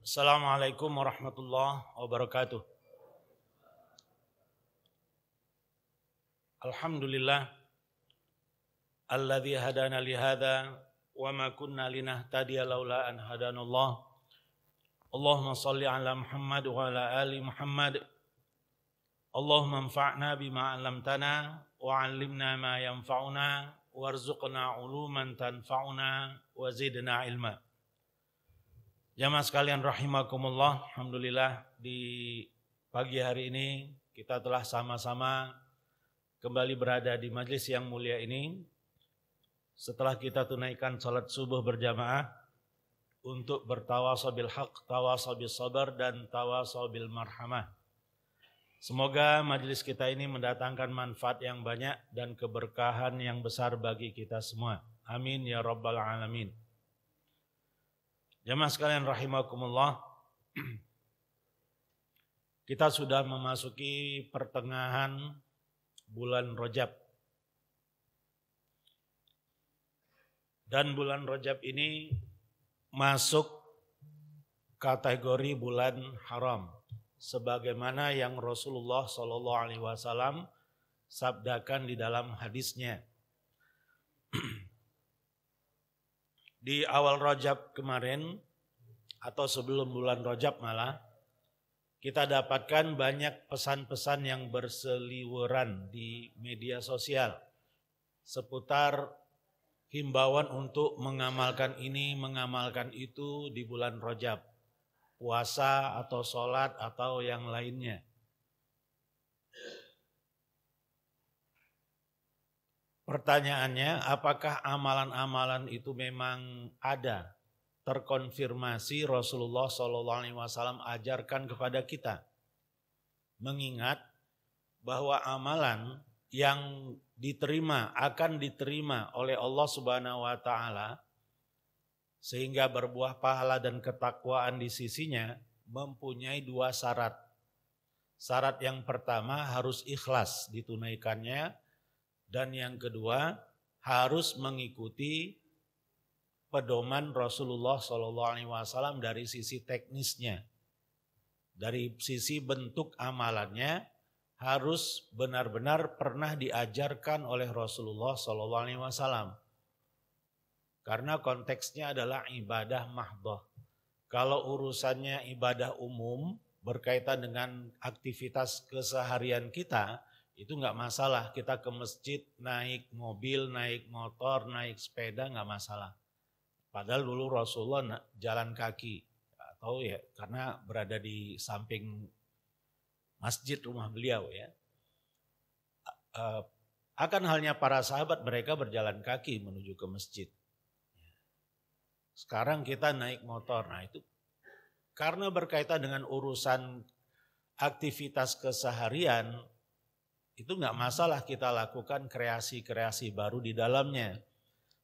Assalamualaikum warahmatullahi wabarakatuh. Alhamdulillah alladzi hadana li hadza wa ma kunna linahtadiya laula an hadanallah. Allahumma shalli ala Muhammad wa ala ali Muhammad. Allahumma anfa'na bima 'allamtana wa 'allimna ma yanfa'una warzuqna 'uluman tanfa'una wa zidna ilma. Jamaah sekalian rahimakumullah, alhamdulillah di pagi hari ini kita telah sama-sama kembali berada di majelis yang mulia ini setelah kita tunaikan salat subuh berjamaah untuk bertawasau bil haq, tawasau bis sabar dan tawasau bil marhamah. Semoga majelis kita ini mendatangkan manfaat yang banyak dan keberkahan yang besar bagi kita semua. Amin ya rabbal alamin. Jamaah sekalian rahimakumullah, kita sudah memasuki pertengahan bulan Rajab. Dan bulan Rajab ini masuk kategori bulan haram, sebagaimana yang Rasulullah SAW sabdakan di dalam hadisnya. Di awal Rajab kemarin atau sebelum bulan Rajab malah kita dapatkan banyak pesan-pesan yang berseliweran di media sosial seputar himbauan untuk mengamalkan ini, mengamalkan itu di bulan Rajab, puasa atau sholat atau yang lainnya. Pertanyaannya, apakah amalan-amalan itu memang ada, terkonfirmasi Rasulullah SAW ajarkan kepada kita? Mengingat bahwa amalan yang diterima akan diterima oleh Allah Subhanahu wa taala sehingga berbuah pahala dan ketakwaan di sisinya mempunyai dua syarat. Syarat yang pertama harus ikhlas ditunaikannya. Dan yang kedua, harus mengikuti pedoman Rasulullah SAW dari sisi teknisnya. Dari sisi bentuk amalannya, harus benar-benar pernah diajarkan oleh Rasulullah SAW. Karena konteksnya adalah ibadah mahdhah. Kalau urusannya ibadah umum, berkaitan dengan aktivitas keseharian kita, itu enggak masalah, kita ke masjid naik mobil, naik motor, naik sepeda enggak masalah. Padahal dulu Rasulullah jalan kaki atau ya karena berada di samping masjid rumah beliau ya. Akan halnya para sahabat, mereka berjalan kaki menuju ke masjid. Sekarang kita naik motor, nah itu karena berkaitan dengan urusan aktivitas keseharian, itu enggak masalah kita lakukan kreasi-kreasi baru di dalamnya.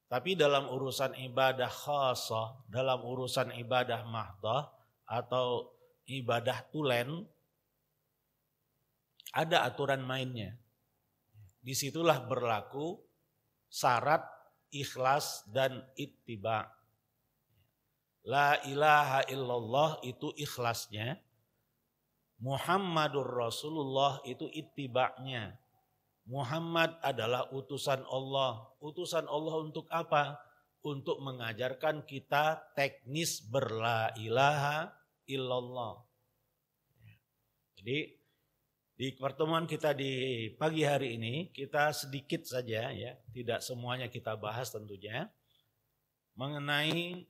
Tapi dalam urusan ibadah khassah, dalam urusan ibadah mahdhah atau ibadah tulen, ada aturan mainnya. Disitulah berlaku syarat ikhlas dan ittiba. La ilaha illallah itu ikhlasnya. Muhammadur Rasulullah itu ittiba'nya. Muhammad adalah utusan Allah. Utusan Allah untuk apa? Untuk mengajarkan kita teknis berla ilaha illallah. Jadi di pertemuan kita di pagi hari ini kita sedikit saja ya, tidak semuanya kita bahas tentunya, mengenai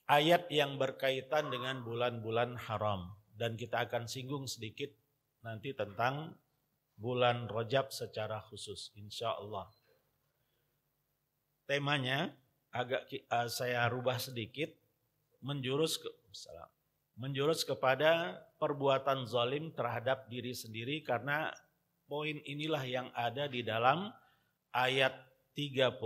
ayat yang berkaitan dengan bulan-bulan haram. Dan kita akan singgung sedikit nanti tentang bulan Rajab secara khusus, insya Allah. Temanya agak saya rubah sedikit, menjurus kepada perbuatan zalim terhadap diri sendiri, karena poin inilah yang ada di dalam ayat 36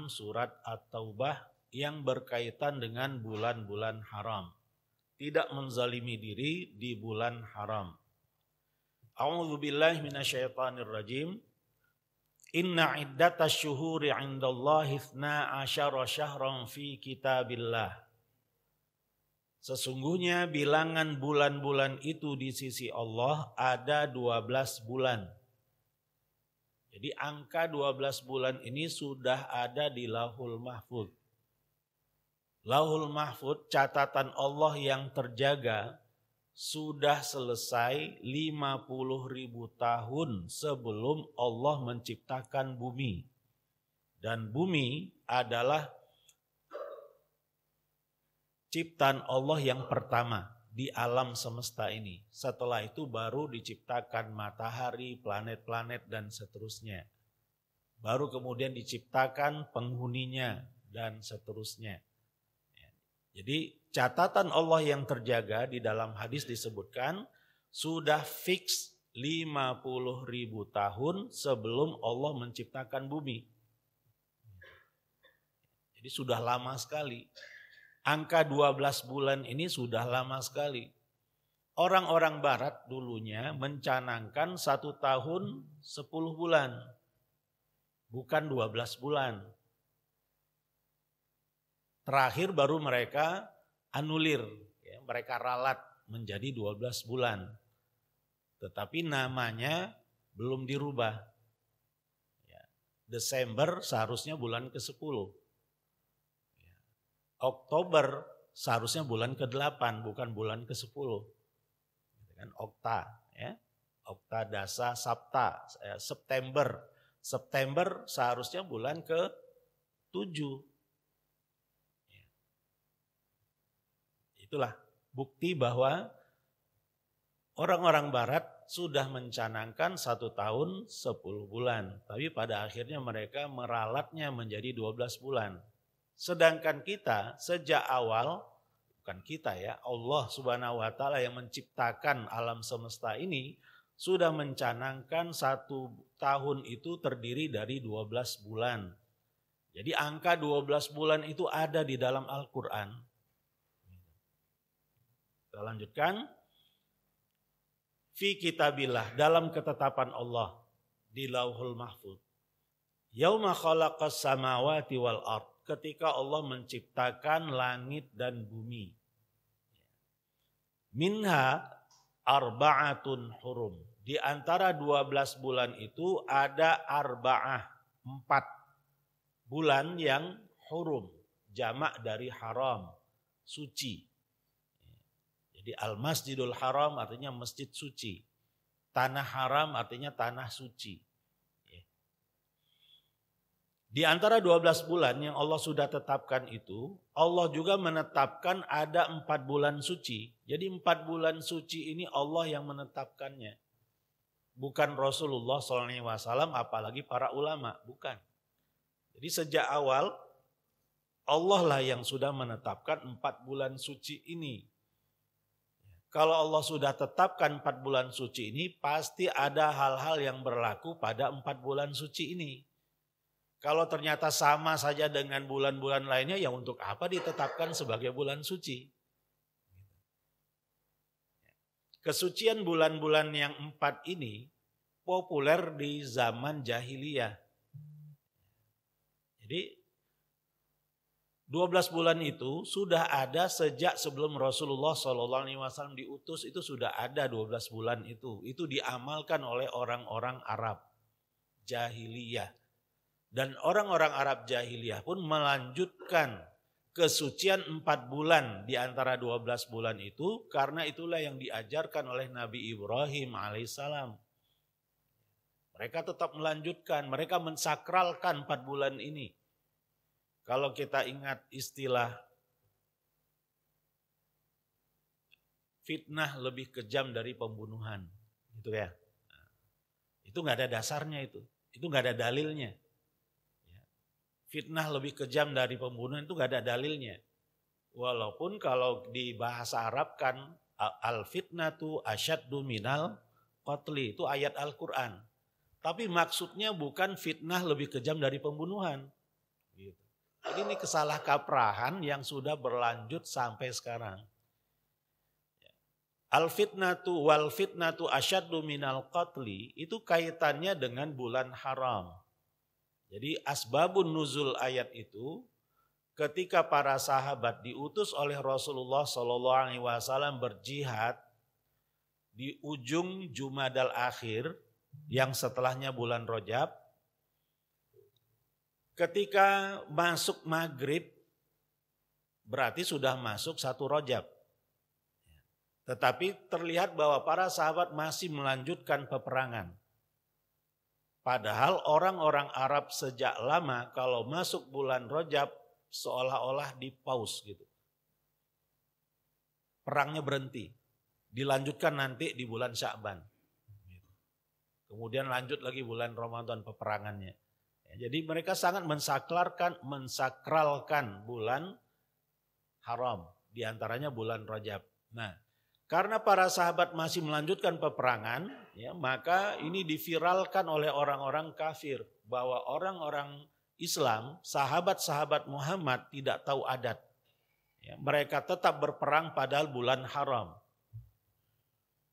surat At-Taubah yang berkaitan dengan bulan-bulan haram. Tidak menzalimi diri di bulan haram. A'udzu billahi minasyaitonir rajim. Inna iddatasy syuhuri 'indallahi 12 syahran fi kitabillah. Sesungguhnya bilangan bulan-bulan itu di sisi Allah ada 12 bulan. Jadi angka 12 bulan ini sudah ada di Lauhul Mahfuz. Lauhul Mahfuz, catatan Allah yang terjaga, sudah selesai 50.000 tahun sebelum Allah menciptakan bumi. Dan bumi adalah ciptaan Allah yang pertama di alam semesta ini. Setelah itu baru diciptakan matahari, planet-planet, dan seterusnya. Baru kemudian diciptakan penghuninya, dan seterusnya. Jadi catatan Allah yang terjaga di dalam hadis disebutkan sudah fix 50.000 tahun sebelum Allah menciptakan bumi. Jadi sudah lama sekali. Angka 12 bulan ini sudah lama sekali. Orang-orang barat dulunya mencanangkan 1 tahun 10 bulan. Bukan 12 bulan. Terakhir baru mereka anulir. Ya, mereka ralat menjadi 12 bulan. Tetapi namanya belum dirubah. Ya, Desember seharusnya bulan ke-10. Oktober seharusnya bulan ke-8 bukan bulan ke-10. Kan okta, ya. Okta, dasa, sapta, September. September seharusnya bulan ke-7. Itulah bukti bahwa orang-orang barat sudah mencanangkan 1 tahun 10 bulan. Tapi pada akhirnya mereka meralatnya menjadi 12 bulan. Sedangkan kita sejak awal, bukan kita ya, Allah Subhanahu wa Ta'ala yang menciptakan alam semesta ini sudah mencanangkan 1 tahun itu terdiri dari 12 bulan. Jadi angka 12 bulan itu ada di dalam Al-Quran. Kita lanjutkan. Fi kitabillah, dalam ketetapan Allah di Lauhul Mahfuz. Yauma khalaqas samawati wal ard. Ketika Allah menciptakan langit dan bumi. Minha arba'atun hurum. Di antara 12 bulan itu ada arba'ah, 4 bulan yang hurum. Jamak dari haram, suci. Jadi al-masjidul haram artinya masjid suci. Tanah haram artinya tanah suci. Di antara 12 bulan yang Allah sudah tetapkan itu, Allah juga menetapkan ada 4 bulan suci. Jadi 4 bulan suci ini Allah yang menetapkannya. Bukan Rasulullah SAW apalagi para ulama, bukan. Jadi sejak awal Allah lah yang sudah menetapkan 4 bulan suci ini. Kalau Allah sudah tetapkan 4 bulan suci ini, pasti ada hal-hal yang berlaku pada 4 bulan suci ini. Kalau ternyata sama saja dengan bulan-bulan lainnya, ya untuk apa ditetapkan sebagai bulan suci? Kesucian bulan-bulan yang 4 ini populer di zaman jahiliyah. Jadi 12 bulan itu sudah ada sejak sebelum Rasulullah SAW diutus, itu sudah ada 12 bulan itu. Itu diamalkan oleh orang-orang Arab jahiliyah. Dan orang-orang Arab jahiliyah pun melanjutkan kesucian 4 bulan di antara 12 bulan itu, karena itulah yang diajarkan oleh Nabi Ibrahim alaihissalam. Mereka tetap melanjutkan, mereka mensakralkan 4 bulan ini. Kalau kita ingat istilah fitnah lebih kejam dari pembunuhan, gitu ya. Itu nggak ada dasarnya itu nggak ada dalilnya. Fitnah lebih kejam dari pembunuhan itu gak ada dalilnya. Walaupun kalau di bahasa Arab kan al-fitnatu asyaddu minal qatli, itu ayat Al-Quran. Tapi maksudnya bukan fitnah lebih kejam dari pembunuhan. Jadi ini kesalahkaprahan yang sudah berlanjut sampai sekarang. Al-fitnatu wal fitnatu asyaddu minal qatli itu kaitannya dengan bulan haram. Jadi asbabun nuzul ayat itu ketika para sahabat diutus oleh Rasulullah SAW berjihad di ujung Jumadal Akhir yang setelahnya bulan Rajab, ketika masuk maghrib berarti sudah masuk 1 Rajab. Tetapi terlihat bahwa para sahabat masih melanjutkan peperangan. Padahal orang-orang Arab sejak lama kalau masuk bulan Rajab seolah-olah di pause gitu. Perangnya berhenti, dilanjutkan nanti di bulan Sya'ban. Kemudian lanjut lagi bulan Ramadan peperangannya. Jadi mereka sangat mensakralkan bulan haram, diantaranya bulan Rajab. Nah, karena para sahabat masih melanjutkan peperangan, ya, maka ini diviralkan oleh orang-orang kafir bahwa orang-orang Islam, sahabat-sahabat Muhammad tidak tahu adat. Ya, mereka tetap berperang padahal bulan haram.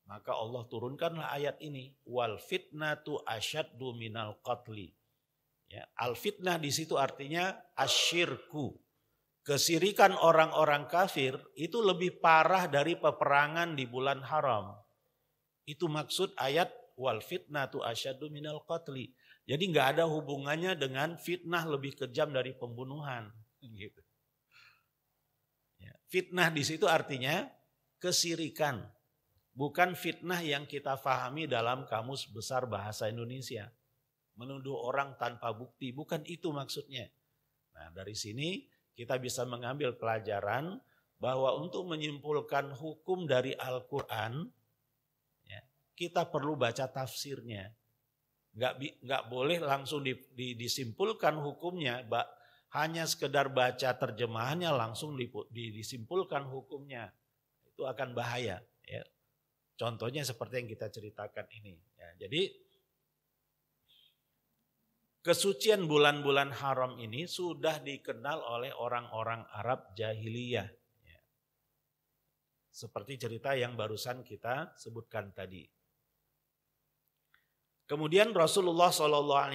Maka Allah turunkanlah ayat ini, wal fitnatu asyaddu minal qatli. Ya, al fitnah di situ artinya asyirku. Kesirikan orang-orang kafir itu lebih parah dari peperangan di bulan haram. Itu maksud ayat wal fitnatu asyaddu minal qatli. Jadi nggak ada hubungannya dengan fitnah lebih kejam dari pembunuhan. Gitu. Ya, fitnah di situ artinya kesirikan, bukan fitnah yang kita pahami dalam Kamus Besar Bahasa Indonesia. Menuduh orang tanpa bukti, bukan itu maksudnya. Nah, dari sini kita bisa mengambil pelajaran bahwa untuk menyimpulkan hukum dari Al-Quran, ya, kita perlu baca tafsirnya. Nggak boleh langsung disimpulkan hukumnya, hanya sekedar baca terjemahannya langsung disimpulkan hukumnya. Itu akan bahaya. Ya. Contohnya seperti yang kita ceritakan ini. Ya, jadi kesucian bulan-bulan haram ini sudah dikenal oleh orang-orang Arab jahiliyah. Ya. Seperti cerita yang barusan kita sebutkan tadi. Kemudian Rasulullah SAW,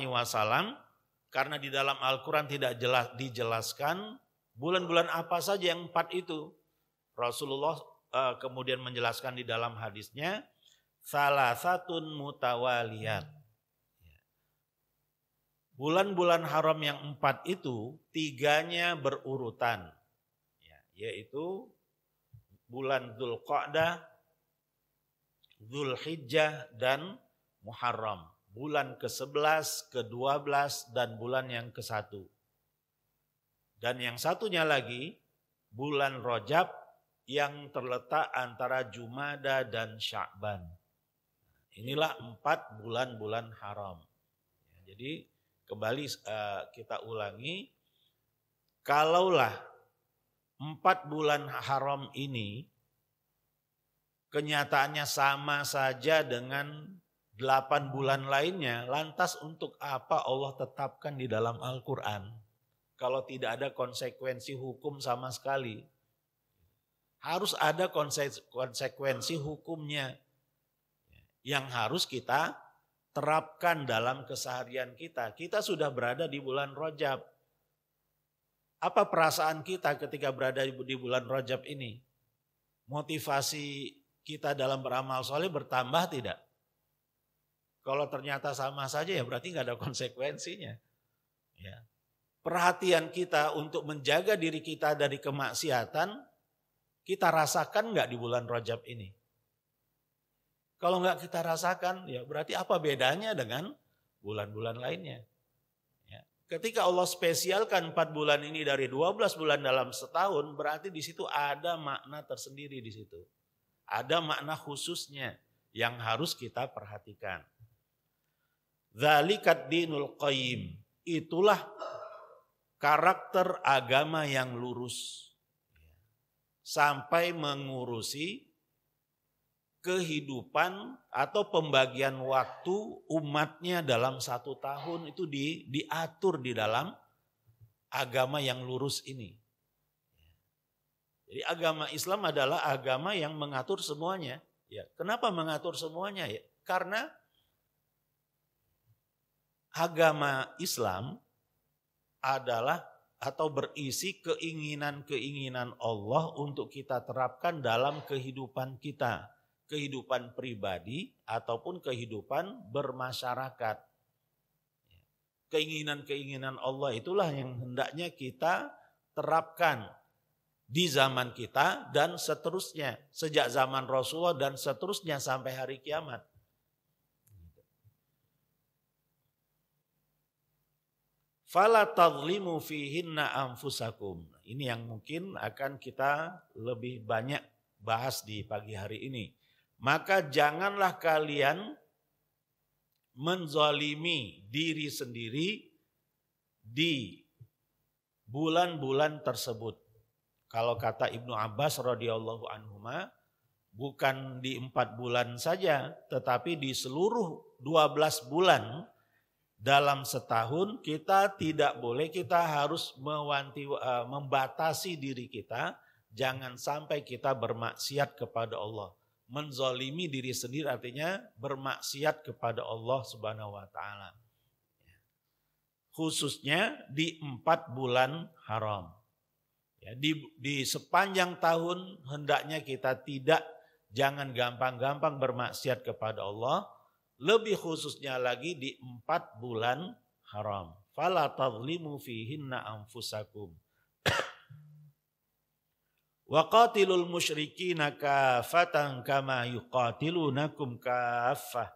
karena di dalam Al-Quran tidak dijelaskan bulan-bulan apa saja yang 4 itu. Rasulullah kemudian menjelaskan di dalam hadisnya, salasatun mutawaliyat. Bulan-bulan haram yang 4 itu 3-nya berurutan, yaitu bulan Dzulqa'dah, Dzulhijjah, dan Muharram. Bulan ke-11, ke-12, dan bulan yang ke-1. Dan yang satunya lagi, bulan Rajab yang terletak antara Jumada dan Sya'ban. Inilah 4 bulan-bulan haram. Jadi kembali kita ulangi, kalaulah 4 bulan haram ini kenyataannya sama saja dengan 8 bulan lainnya, lantas untuk apa Allah tetapkan di dalam Al-Quran? Kalau tidak ada konsekuensi hukum sama sekali. Harus ada konsekuensi hukumnya yang harus kita terapkan dalam keseharian kita. Kita sudah berada di bulan Rajab. Apa perasaan kita ketika berada di bulan Rajab ini? Motivasi kita dalam beramal soleh bertambah tidak? Kalau ternyata sama saja ya berarti nggak ada konsekuensinya. Ya. Perhatian kita untuk menjaga diri kita dari kemaksiatan, kita rasakan nggak di bulan Rajab ini? Kalau nggak kita rasakan, ya berarti apa bedanya dengan bulan-bulan lainnya? Ya. Ketika Allah spesialkan 4 bulan ini dari 12 bulan dalam setahun, berarti di situ ada makna tersendiri di situ. Ada makna khususnya yang harus kita perhatikan. Dzalikat dinul qayyim. Itulah karakter agama yang lurus. Sampai mengurusi kehidupan atau pembagian waktu umatnya dalam 1 tahun itu diatur di dalam agama yang lurus ini. Jadi agama Islam adalah agama yang mengatur semuanya. Ya, kenapa mengatur semuanya? Ya, karena agama Islam adalah atau berisi keinginan-keinginan Allah untuk kita terapkan dalam kehidupan kita, kehidupan pribadi ataupun kehidupan bermasyarakat. Keinginan-keinginan Allah itulah yang hendaknya kita terapkan di zaman kita dan seterusnya, sejak zaman Rasulullah dan seterusnya sampai hari kiamat. Fala tadlimu fihinna anfusakum. Ini yang mungkin akan kita lebih banyak bahas di pagi hari ini. Maka janganlah kalian menzalimi diri sendiri di bulan-bulan tersebut. Kalau kata Ibnu Abbas radhiyallahu anhuma, bukan di 4 bulan saja, tetapi di seluruh 12 bulan dalam setahun kita tidak boleh, kita harus membatasi diri kita, jangan sampai kita bermaksiat kepada Allah. Menzalimi diri sendiri artinya bermaksiat kepada Allah Subhanahu wa taala. Khususnya di 4 bulan haram. Ya, di sepanjang tahun hendaknya kita jangan gampang-gampang bermaksiat kepada Allah. Lebih khususnya lagi di 4 bulan haram. Fala tadlimu fihinna anfusakum. Wa qatilul musyrikina kafatan kama yuqatilunakum kaffah.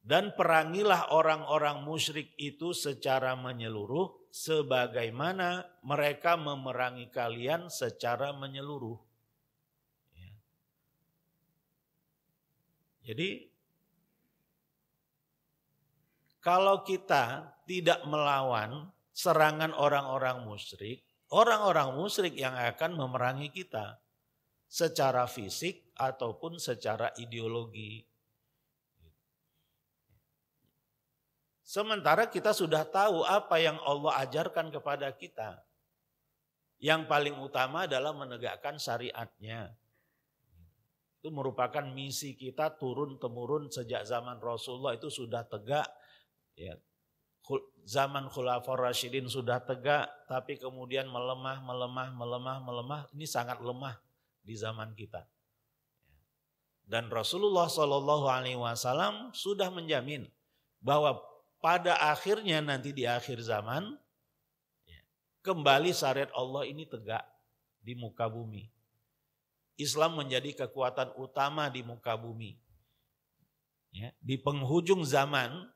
Dan perangilah orang-orang musyrik itu secara menyeluruh sebagaimana mereka memerangi kalian secara menyeluruh. Ya. Jadi kalau kita tidak melawan serangan orang-orang musyrik yang akan memerangi kita secara fisik ataupun secara ideologi. Sementara kita sudah tahu apa yang Allah ajarkan kepada kita. Yang paling utama adalah menegakkan syariatnya. Itu merupakan misi kita turun-temurun sejak zaman Rasulullah itu sudah tegak. Ya, zaman Khulafaur Rasyidin sudah tegak, tapi kemudian melemah. Ini sangat lemah di zaman kita. Dan Rasulullah SAW sudah menjamin bahwa pada akhirnya nanti di akhir zaman kembali syariat Allah ini tegak di muka bumi. Islam menjadi kekuatan utama di muka bumi. Ya, di penghujung zaman.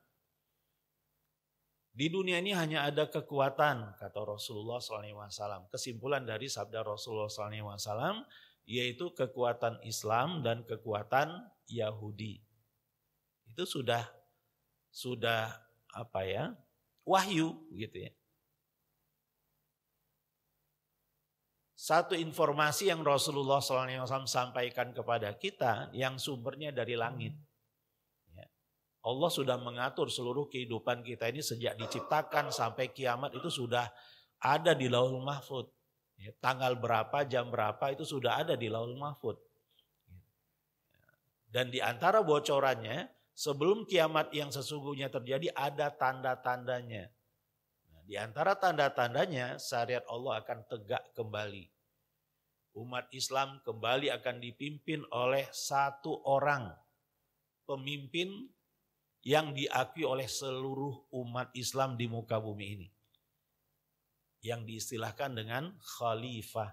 Di dunia ini hanya ada kekuatan, kata Rasulullah SAW. Kesimpulan dari sabda Rasulullah SAW, yaitu kekuatan Islam dan kekuatan Yahudi. Itu sudah wahyu gitu ya. Satu informasi yang Rasulullah SAW sampaikan kepada kita yang sumbernya dari langit. Allah sudah mengatur seluruh kehidupan kita ini sejak diciptakan sampai kiamat itu sudah ada di Lauhul Mahfuz. Ya, tanggal berapa, jam berapa itu sudah ada di Lauhul Mahfuz. Dan di antara bocorannya sebelum kiamat yang sesungguhnya terjadi ada tanda-tandanya. Nah, di antara tanda-tandanya syariat Allah akan tegak kembali. Umat Islam kembali akan dipimpin oleh satu orang pemimpin yang diakui oleh seluruh umat Islam di muka bumi ini. Yang diistilahkan dengan khalifah.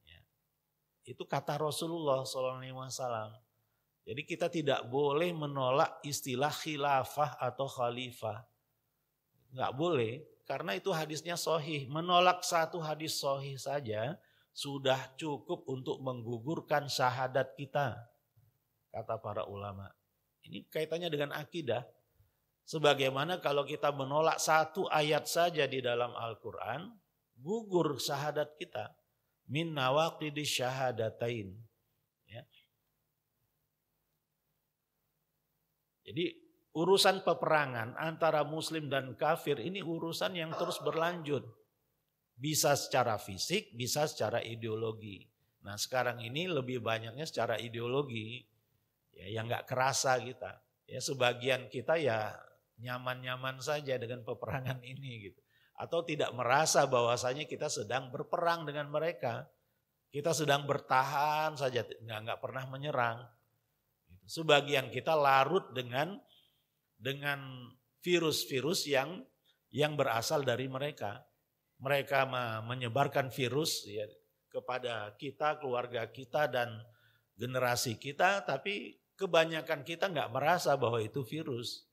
Ya. Itu kata Rasulullah SAW. Jadi kita tidak boleh menolak istilah khilafah atau khalifah. Enggak boleh, karena itu hadisnya sahih. Menolak satu hadis sahih saja sudah cukup untuk menggugurkan syahadat kita, kata para ulama. Ini kaitannya dengan akidah. Sebagaimana kalau kita menolak satu ayat saja di dalam Al-Quran, gugur syahadat kita. Min nawaqidis syahadatain. Ya. Jadi urusan peperangan antara muslim dan kafir ini urusan yang terus berlanjut. Bisa secara fisik, bisa secara ideologi. Nah sekarang ini lebih banyaknya secara ideologi. Ya, yang gak kerasa kita. Ya, sebagian kita ya nyaman-nyaman saja dengan peperangan ini gitu. atau tidak merasa bahwasanya kita sedang berperang dengan mereka. Kita sedang bertahan saja, nggak pernah menyerang. Sebagian kita larut dengan virus-virus yang berasal dari mereka. Mereka menyebarkan virus ya, kepada kita, keluarga kita, dan generasi kita, tapi kebanyakan kita nggak merasa bahwa itu virus.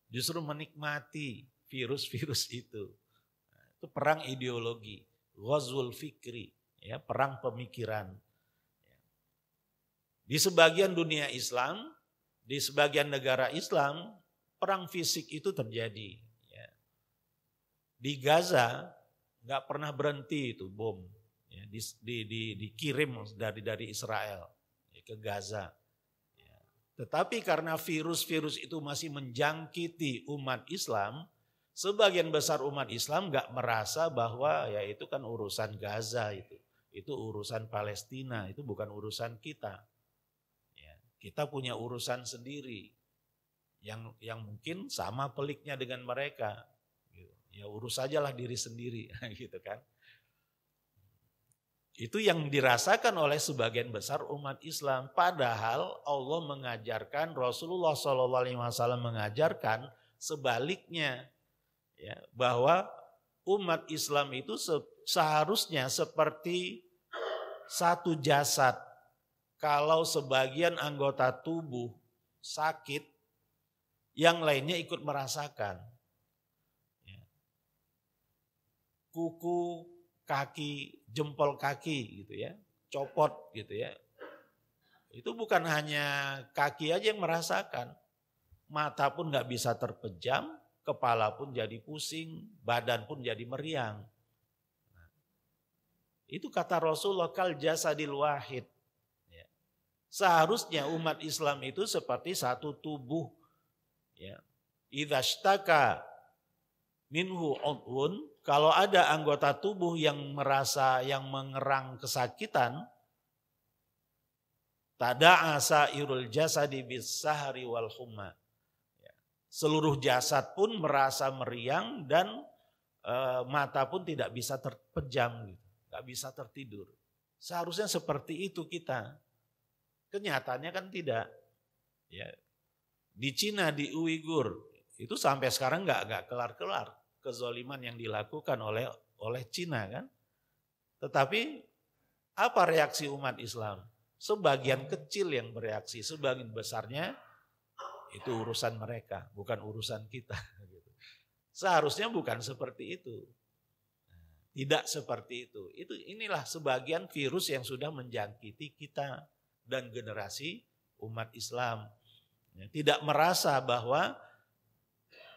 Justru menikmati virus-virus itu. Itu perang ideologi, ghazwul fikri, ya, perang pemikiran. Di sebagian dunia Islam, di sebagian negara Islam, perang fisik itu terjadi. Ya. Di Gaza nggak pernah berhenti itu bom, ya, dikirim dari Israel ya, ke Gaza. Ya. Tetapi karena virus-virus itu masih menjangkiti umat Islam, sebagian besar umat Islam nggak merasa bahwa ya itu kan urusan Gaza itu urusan Palestina, itu bukan urusan kita. Ya, kita punya urusan sendiri yang mungkin sama peliknya dengan mereka. Ya urus sajalah diri sendiri, gitu kan. Itu yang dirasakan oleh sebagian besar umat Islam. Padahal Allah mengajarkan, Rasulullah SAW mengajarkan sebaliknya, ya, bahwa umat Islam itu seharusnya seperti satu jasad. Kalau sebagian anggota tubuh sakit, yang lainnya ikut merasakan. Kuku, kaki, jempol kaki gitu ya, copot gitu ya. Itu bukan hanya kaki aja yang merasakan. Mata pun gak bisa terpejam, kepala pun jadi pusing, badan pun jadi meriang. Itu kata Rasulullah, kal jasadil wahid. Seharusnya umat Islam itu seperti satu tubuh. Ya. Idza shtaka minhu udhun, kalau ada anggota tubuh yang merasa yang mengerang kesakitan, tada'a sairul jasadi bis-sahri wal humma. Seluruh jasad pun merasa meriang dan mata pun tidak bisa terpejam, tidak bisa tertidur. Seharusnya seperti itu kita. Kenyataannya kan tidak. Ya. Di Cina, di Uighur, itu sampai sekarang nggak kelar-kelar kezaliman yang dilakukan oleh Cina kan. Tetapi apa reaksi umat Islam? Sebagian kecil yang bereaksi, sebagian besarnya itu urusan mereka, bukan urusan kita. Seharusnya bukan seperti itu. Tidak seperti itu. Inilah sebagian virus yang sudah menjangkiti kita dan generasi umat Islam. Tidak merasa bahwa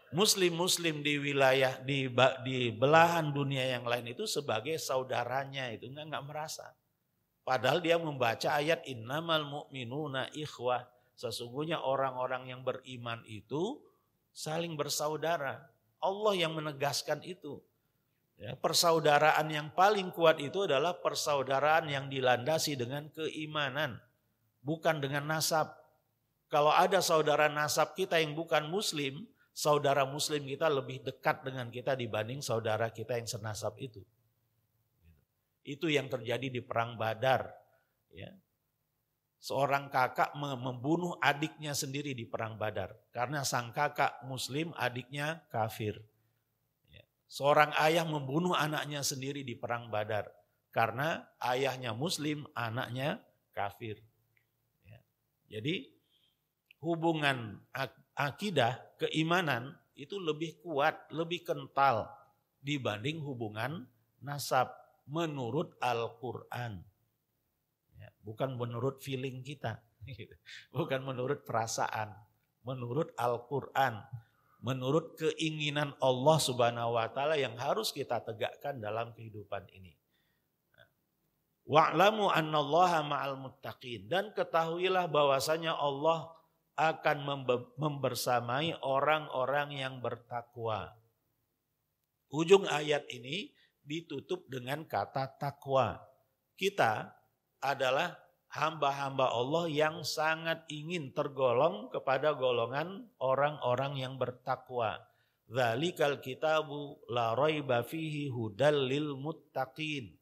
Muslim-Muslim di wilayah di belahan dunia yang lain itu sebagai saudaranya, itu enggak merasa. Padahal dia membaca ayat innamal mu'minuna ikhwah, sesungguhnya orang-orang yang beriman itu saling bersaudara. Allah yang menegaskan itu. Ya, persaudaraan yang paling kuat itu adalah persaudaraan yang dilandasi dengan keimanan, bukan dengan nasab. Kalau ada saudara nasab kita yang bukan Muslim, saudara Muslim kita lebih dekat dengan kita dibanding saudara kita yang senasab itu. Itu yang terjadi di perang Badar. Ya. Seorang kakak membunuh adiknya sendiri di perang Badar. Karena sang kakak Muslim, adiknya kafir. Ya. Seorang ayah membunuh anaknya sendiri di perang Badar. Karena ayahnya Muslim, anaknya kafir. Ya. Jadi hubungan akidah, keimanan itu lebih kuat, lebih kental dibanding hubungan nasab menurut Al-Quran. Ya, bukan menurut feeling kita, bukan menurut perasaan, menurut Al-Quran, menurut keinginan Allah Subhanahu wa Ta'ala yang harus kita tegakkan dalam kehidupan ini. Wa'lamu annallaha ma'al muttaqin, dan ketahuilah bahwasanya Allah akan membersamai orang-orang yang bertakwa. Ujung ayat ini ditutup dengan kata takwa. Kita adalah hamba-hamba Allah yang sangat ingin tergolong kepada golongan orang-orang yang bertakwa. Dzalikal kitabu la raiba fihi hudal lil muttaqin.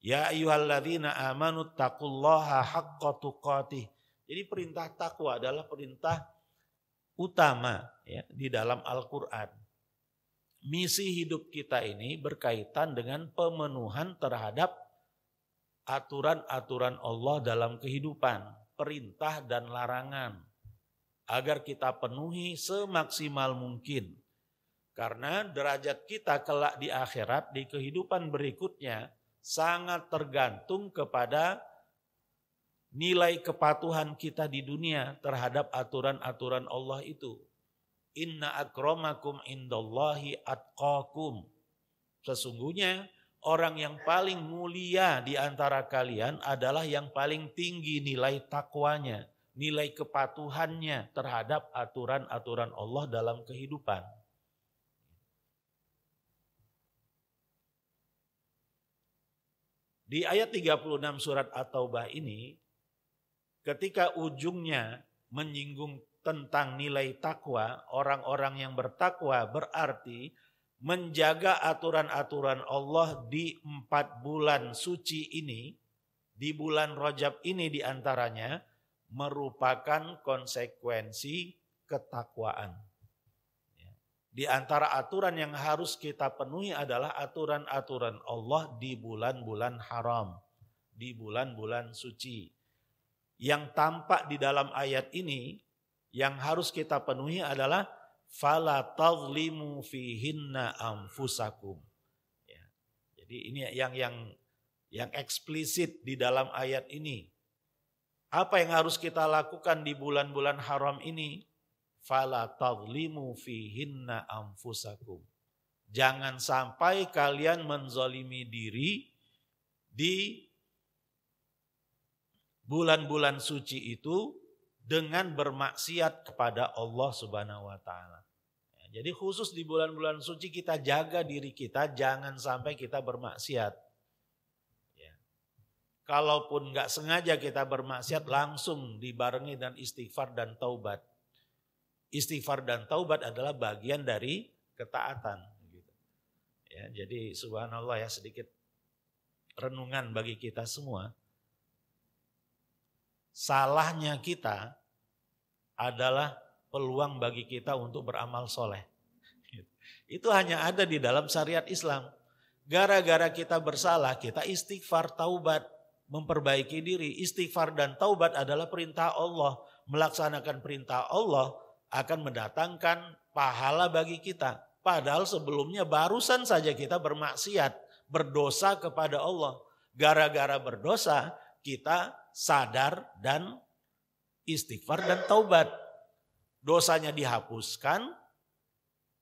Ya ayyuhalladzina amanu taqullaha haqqa tuqatih. Jadi perintah takwa adalah perintah utama ya, di dalam Al-Quran. Misi hidup kita ini berkaitan dengan pemenuhan terhadap aturan-aturan Allah dalam kehidupan, perintah dan larangan. Agar kita penuhi semaksimal mungkin. Karena derajat kita kelak di akhirat, di kehidupan berikutnya, sangat tergantung kepada nilai kepatuhan kita di dunia terhadap aturan-aturan Allah itu. Inna akramakum indallahi atqakum. Sesungguhnya orang yang paling mulia di antara kalian adalah yang paling tinggi nilai takwanya, nilai kepatuhannya terhadap aturan-aturan Allah dalam kehidupan. Di ayat 36 surat At-Taubah ini, ketika ujungnya menyinggung tentang nilai takwa, orang-orang yang bertakwa berarti menjaga aturan-aturan Allah di 4 bulan suci ini, di bulan Rajab ini diantaranya, merupakan konsekuensi ketakwaan. Di antara aturan yang harus kita penuhi adalah aturan-aturan Allah di bulan-bulan haram, di bulan-bulan suci. Yang tampak di dalam ayat ini, yang harus kita penuhi adalah fala tazlimu fihinna anfusakum. Ya. Jadi ini yang eksplisit di dalam ayat ini. Apa yang harus kita lakukan di bulan-bulan haram ini? Fala tazlimu fihinna anfusakum. Jangan sampai kalian menzalimi diri di bulan-bulan suci itu dengan bermaksiat kepada Allah Subhanahu wa taala. Jadi khusus di bulan-bulan suci kita jaga diri kita, jangan sampai kita bermaksiat. Ya. Kalaupun nggak sengaja kita bermaksiat, langsung dibarengi dan istighfar dan taubat. Istighfar dan taubat adalah bagian dari ketaatan. Ya, jadi subhanallah ya, sedikit renungan bagi kita semua. Salahnya kita adalah peluang bagi kita untuk beramal soleh. Itu hanya ada di dalam syariat Islam. Gara-gara kita bersalah, kita istighfar, taubat, memperbaiki diri. Istighfar dan taubat adalah perintah Allah. Melaksanakan perintah Allah akan mendatangkan pahala bagi kita. Padahal sebelumnya barusan saja kita bermaksiat, berdosa kepada Allah. Gara-gara berdosa, kita sadar dan istighfar dan taubat. Dosanya dihapuskan,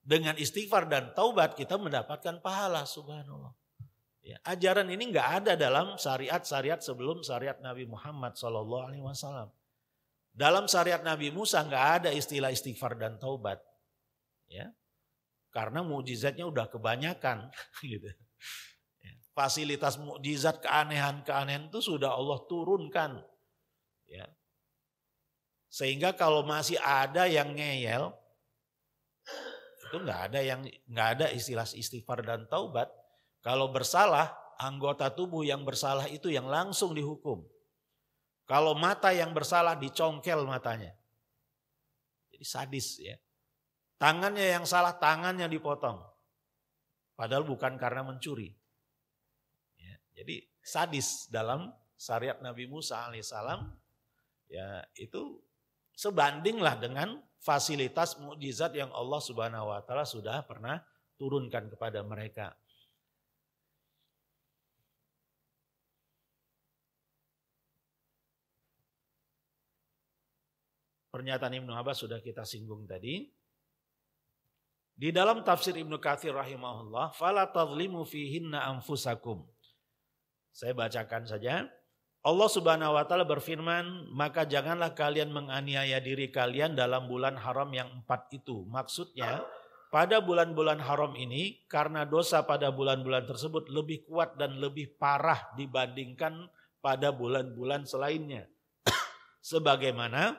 dengan istighfar dan taubat kita mendapatkan pahala, subhanallah. Ya, ajaran ini enggak ada dalam syariat-syariat sebelum syariat Nabi Muhammad SAW. Dalam syariat Nabi Musa enggak ada istilah istighfar dan taubat. Ya. Karena mukjizatnya udah kebanyakan gitu. Ya. Fasilitas mukjizat, keanehan-keanehan itu sudah Allah turunkan. Ya. Sehingga kalau masih ada yang ngeyel, itu enggak ada istilah istighfar dan taubat. Kalau bersalah, anggota tubuh yang bersalah itu yang langsung dihukum. Kalau mata yang bersalah dicongkel matanya. Jadi sadis ya. Tangannya yang salah, tangannya dipotong. Padahal bukan karena mencuri. Ya, jadi sadis dalam syariat Nabi Musa alaihissalam. Ya, itu sebandinglah dengan fasilitas mukjizat yang Allah Subhanahu wa taala sudah pernah turunkan kepada mereka. Pernyataan Ibnu Abbas sudah kita singgung tadi. Di dalam tafsir Ibnu Katsir rahimahullah, fala tazlimu fihinna anfusakum. Saya bacakan saja. Allah Subhanahu wa taala berfirman, maka janganlah kalian menganiaya diri kalian dalam bulan haram yang 4 itu. Maksudnya, pada bulan-bulan haram ini, karena dosa pada bulan-bulan tersebut lebih kuat dan lebih parah dibandingkan pada bulan-bulan selainnya. Sebagaimana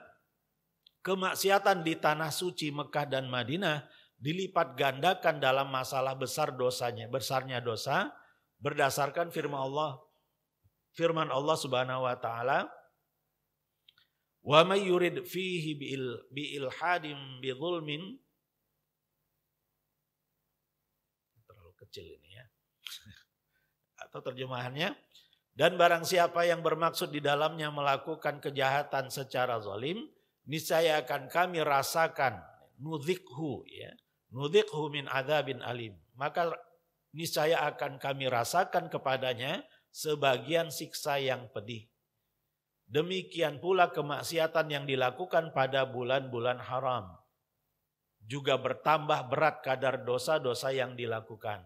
kemaksiatan di tanah suci Mekah dan Madinah dilipat gandakan dalam masalah besarnya dosa berdasarkan firman Allah Subhanahu wa taala, wa may yurid fihi bi ilhadim bi zulmin, terlalu kecil ini ya. Atau terjemahannya, dan barang siapa yang bermaksud di dalamnya melakukan kejahatan secara zalim, niscaya akan kami rasakan nudzikhu min adzabin alim. Maka niscaya akan kami rasakan kepadanya sebagian siksa yang pedih. Demikian pula kemaksiatan yang dilakukan pada bulan-bulan haram. Juga bertambah berat kadar dosa-dosa yang dilakukan.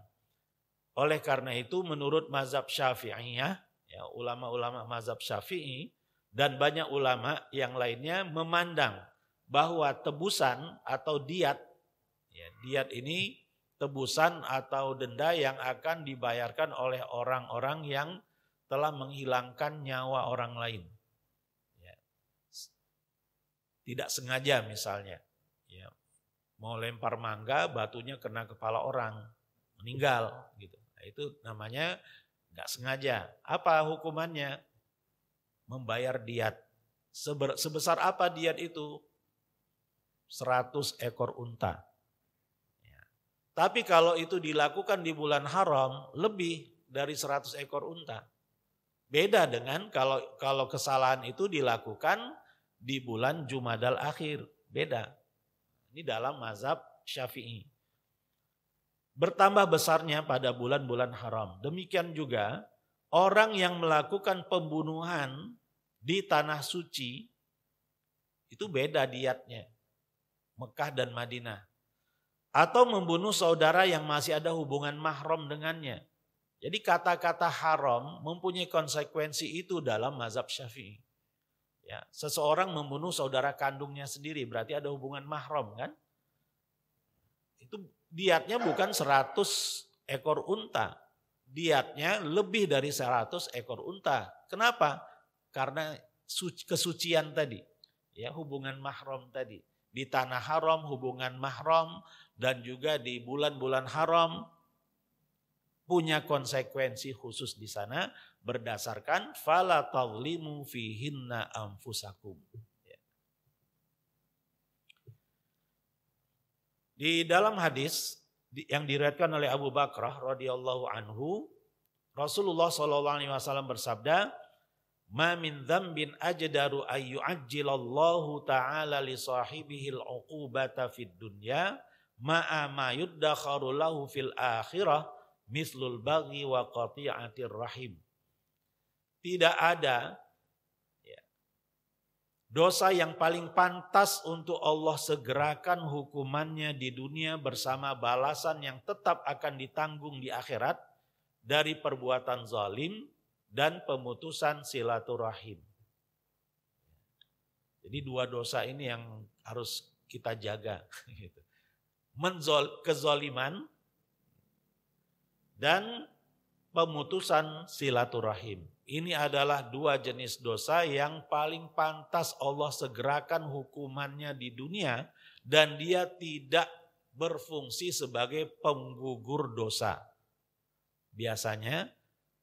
Oleh karena itu menurut mazhab Syafi'iyah, ya, ulama-ulama mazhab Syafi'i dan banyak ulama yang lainnya memandang bahwa tebusan atau diat, ya, diat ini tebusan atau denda yang akan dibayarkan oleh orang-orang yang telah menghilangkan nyawa orang lain. Tidak sengaja misalnya, ya, mau lempar mangga, batunya kena kepala orang, meninggal, gitu. Nah, itu namanya nggak sengaja. Apa hukumannya? Membayar diat. Sebesar apa diat itu? 100 ekor unta. Ya. Tapi kalau itu dilakukan di bulan haram, lebih dari 100 ekor unta. Beda dengan kalau kesalahan itu dilakukan di bulan Jumadal Akhir, beda. Ini dalam mazhab Syafi'i. Bertambah besarnya pada bulan-bulan haram. Demikian juga orang yang melakukan pembunuhan di tanah suci itu beda diatnya, Mekah dan Madinah. Atau membunuh saudara yang masih ada hubungan mahram dengannya. Jadi kata-kata haram mempunyai konsekuensi itu dalam mazhab Syafi'i. Ya, seseorang membunuh saudara kandungnya sendiri berarti ada hubungan mahram kan? Itu diatnya bukan 100 ekor unta. Diatnya lebih dari 100 ekor unta. Kenapa? Karena kesucian tadi. Ya, hubungan mahram tadi. Di tanah haram hubungan mahram dan juga di bulan-bulan haram punya konsekuensi khusus di sana berdasarkan fala tadlimu fihinna anfusakum. Di dalam hadis yang diriwayatkan oleh Abu Bakrah radhiyallahu anhu, Rasulullah sallallahu alaihi wasallam bersabda, "Ma min dzambin ajdaru ay yu'ajjilallahu ta'ala li sahibihil 'uqubata fid dunya ma'a ma yuddakharu lahu fil akhirah mislul baghi wa qati'atir rahim." Tidak ada dosa yang paling pantas untuk Allah segerakan hukumannya di dunia bersama balasan yang tetap akan ditanggung di akhirat dari perbuatan zalim dan pemutusan silaturahim. Jadi dua dosa ini yang harus kita jaga. Kezaliman dan pemutusan silaturahim. Ini adalah dua jenis dosa yang paling pantas Allah segerakan hukumannya di dunia dan dia tidak berfungsi sebagai penggugur dosa. Biasanya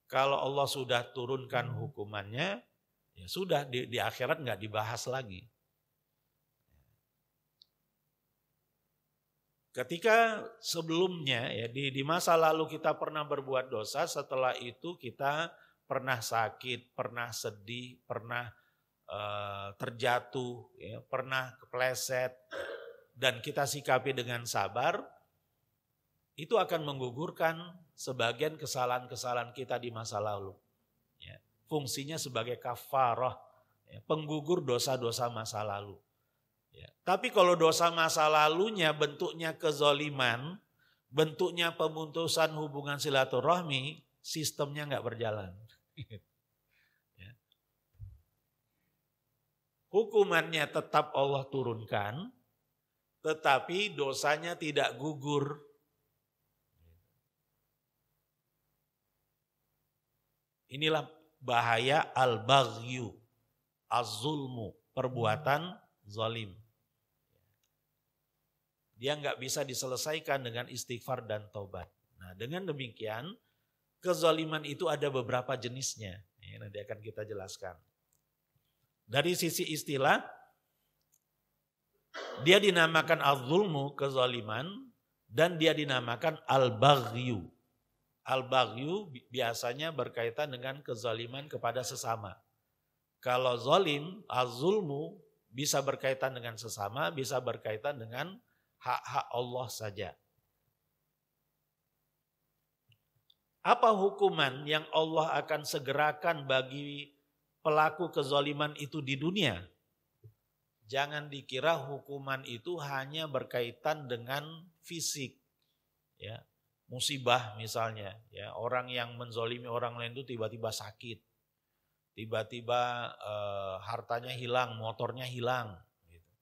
kalau Allah sudah turunkan hukumannya, ya sudah di akhirat nggak dibahas lagi. Ketika sebelumnya ya di masa lalu kita pernah berbuat dosa, setelah itu kita pernah sakit, pernah sedih, pernah terjatuh, ya, pernah kepleset, dan kita sikapi dengan sabar, itu akan menggugurkan sebagian kesalahan-kesalahan kita di masa lalu. Ya, fungsinya sebagai kafarah, ya, penggugur dosa-dosa masa lalu. Ya, tapi kalau dosa masa lalunya bentuknya kezoliman, bentuknya pemutusan hubungan silaturahmi, sistemnya nggak berjalan. Ya. Hukumannya tetap Allah turunkan, tetapi dosanya tidak gugur. Inilah bahaya al-baghyu, az-zulmu, perbuatan zalim. Dia nggak bisa diselesaikan dengan istighfar dan taubat. Nah, dengan demikian kezaliman itu ada beberapa jenisnya. Nanti akan kita jelaskan. Dari sisi istilah, dia dinamakan az-zulmu, kezaliman, dan dia dinamakan al-baghyu. Al-baghyu biasanya berkaitan dengan kezaliman kepada sesama. Kalau zalim, az-zulmu bisa berkaitan dengan sesama, bisa berkaitan dengan hak-hak Allah saja. Apa hukuman yang Allah akan segerakan bagi pelaku kezaliman itu di dunia? Jangan dikira hukuman itu hanya berkaitan dengan fisik. Ya, musibah misalnya, ya, orang yang menzalimi orang lain itu tiba-tiba sakit. Tiba-tiba hartanya hilang, motornya hilang, gitu.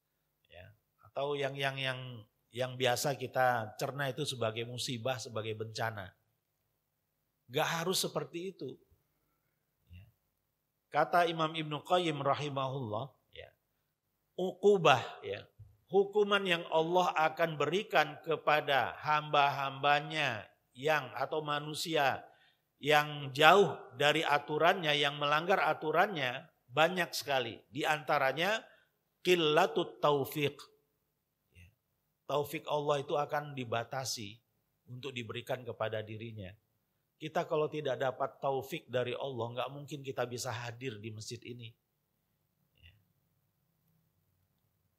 Ya. Atau yang biasa kita cerna itu sebagai musibah, sebagai bencana. Gak harus seperti itu. Ya. Kata Imam Ibnu Qayyim rahimahullah, ya, uqubah, ya, hukuman yang Allah akan berikan kepada hamba-hambanya atau manusia yang jauh dari aturannya, yang melanggar aturannya banyak sekali. Di antaranya qillatut taufiq. Taufik Allah itu akan dibatasi untuk diberikan kepada dirinya. Kita kalau tidak dapat taufik dari Allah, nggak mungkin kita bisa hadir di masjid ini.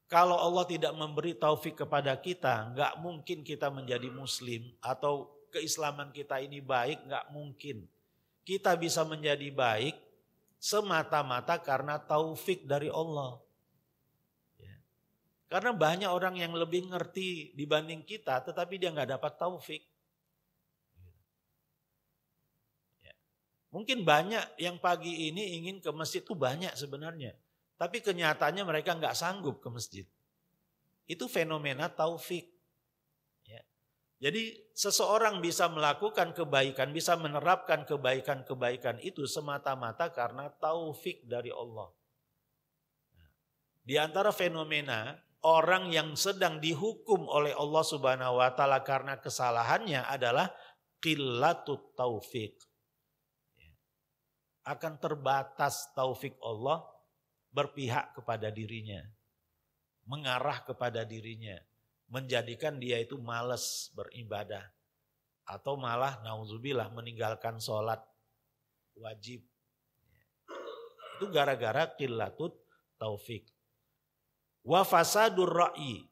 Kalau Allah tidak memberi taufik kepada kita, nggak mungkin kita menjadi muslim atau keislaman kita ini baik, nggak mungkin. Kita bisa menjadi baik semata-mata karena taufik dari Allah. Ya. Karena banyak orang yang lebih ngerti dibanding kita, tetapi dia nggak dapat taufik. Ya. Mungkin banyak yang pagi ini ingin ke masjid itu banyak sebenarnya, tapi kenyataannya mereka nggak sanggup ke masjid. Itu fenomena taufik. Jadi seseorang bisa melakukan kebaikan, bisa menerapkan kebaikan-kebaikan itu semata-mata karena taufik dari Allah. Di antara fenomena orang yang sedang dihukum oleh Allah Subhanahu wa taala karena kesalahannya adalah qillatut taufik. Akan terbatas taufik Allah berpihak kepada dirinya, mengarah kepada dirinya, menjadikan dia itu malas beribadah. Atau malah nauzubillah meninggalkan sholat wajib. Itu gara-gara qillatut taufik. Wa fasadur ra'yi.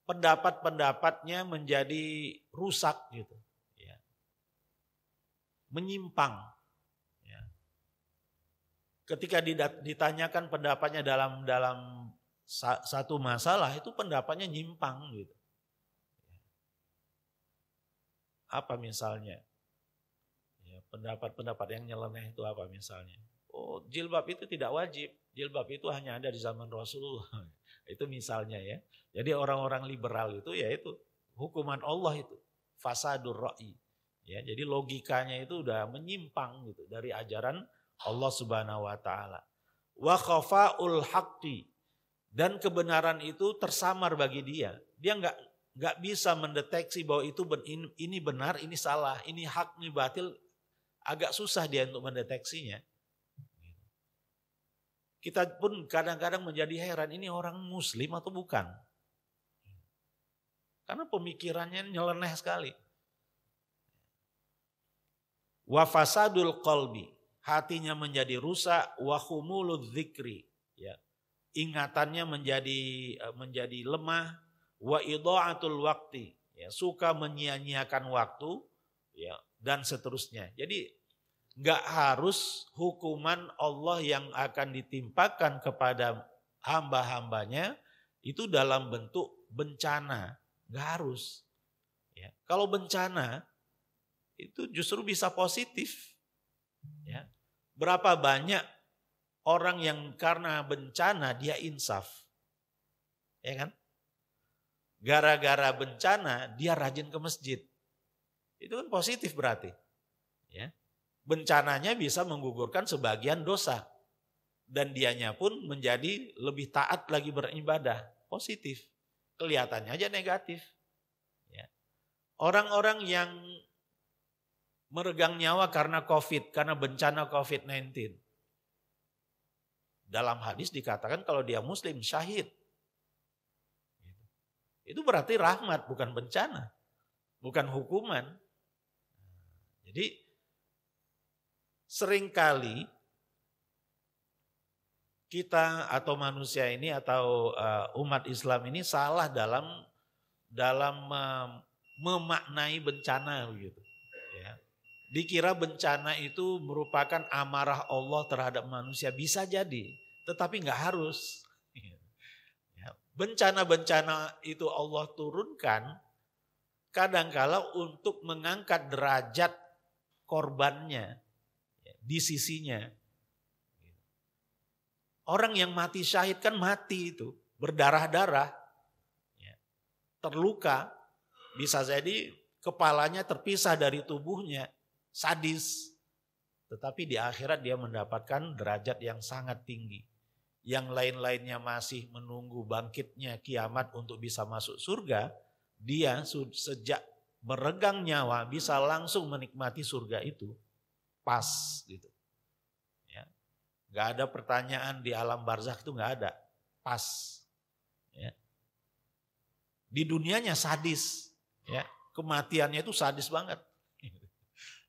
Pendapat-pendapatnya menjadi rusak gitu. Menyimpang. Ketika ditanyakan pendapatnya dalam satu masalah, itu pendapatnya nyimpang gitu. Apa misalnya? Ya, pendapat-pendapat yang nyeleneh itu apa misalnya? Oh, jilbab itu tidak wajib. Jilbab itu hanya ada di zaman Rasulullah. Itu misalnya ya. Jadi orang-orang liberal itu ya itu hukuman Allah itu. Fasadur ra'yi. Ya, jadi logikanya itu udah menyimpang gitu dari ajaran Allah Subhanahu wa taala. Wa khafa'ul haqqi. Dan kebenaran itu tersamar bagi dia. Dia nggak bisa mendeteksi bahwa itu ini benar, ini salah, ini hak, ini batil. Agak susah dia untuk mendeteksinya. Kita pun kadang-kadang menjadi heran, ini orang muslim atau bukan? Karena pemikirannya nyeleneh sekali. Wa fasadul qalbi. Hatinya menjadi rusak. Wa khumuludz dzikri. Ya. Ingatannya menjadi lemah, wa idha'atul waqti, ya, suka menyia-nyiakan waktu, ya, dan seterusnya. Jadi enggak harus hukuman Allah yang akan ditimpakan kepada hamba-hambanya itu dalam bentuk bencana, enggak harus. Ya. Kalau bencana itu justru bisa positif. Ya. Berapa banyak orang yang karena bencana dia insaf. Ya kan? Gara-gara bencana dia rajin ke masjid. Itu kan positif berarti. Ya. Bencananya bisa menggugurkan sebagian dosa. Dan dianya pun menjadi lebih taat lagi beribadah. Positif. kelihatannya aja negatif. Ya. Orang-orang yang meregang nyawa karena COVID, karena bencana COVID-19. Dalam hadis dikatakan kalau dia muslim syahid. Itu berarti rahmat, bukan bencana. Bukan hukuman. Jadi seringkali kita atau manusia ini atau umat Islam ini salah dalam memaknai bencana gitu. Ya. Dikira bencana itu merupakan amarah Allah terhadap manusia, bisa jadi, tetapi nggak harus. Ya. Bencana-bencana itu Allah turunkan kadangkala untuk mengangkat derajat korbannya di sisinya. Orang yang mati syahid kan mati itu, berdarah-darah, terluka, bisa jadi kepalanya terpisah dari tubuhnya, sadis. Tetapi di akhirat dia mendapatkan derajat yang sangat tinggi. Yang lain-lainnya masih menunggu bangkitnya kiamat untuk bisa masuk surga, dia sejak meregang nyawa bisa langsung menikmati surga itu. Pas gitu. Gak ada pertanyaan di alam barzakh itu gak ada. Pas. Ya. Di dunianya sadis. Ya. Kematiannya itu sadis banget.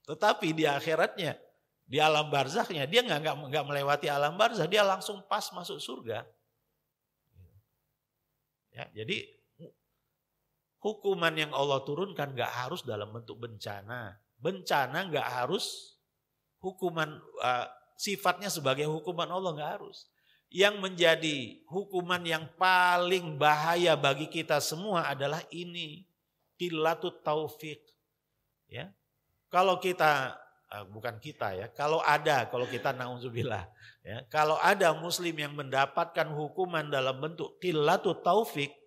Tetapi di akhiratnya, di alam barzakhnya, dia gak melewati alam barzakh, dia langsung pas masuk surga. Ya, jadi hukuman yang Allah turunkan gak harus dalam bentuk bencana. Bencana gak harus hukuman sifatnya sebagai hukuman Allah, nggak harus. Yang menjadi hukuman yang paling bahaya bagi kita semua adalah ini, qilatut taufik. Ya, kalau kita bukan kita ya, kalau kita naudzubillah, ya, kalau ada muslim yang mendapatkan hukuman dalam bentuk qilatut taufik,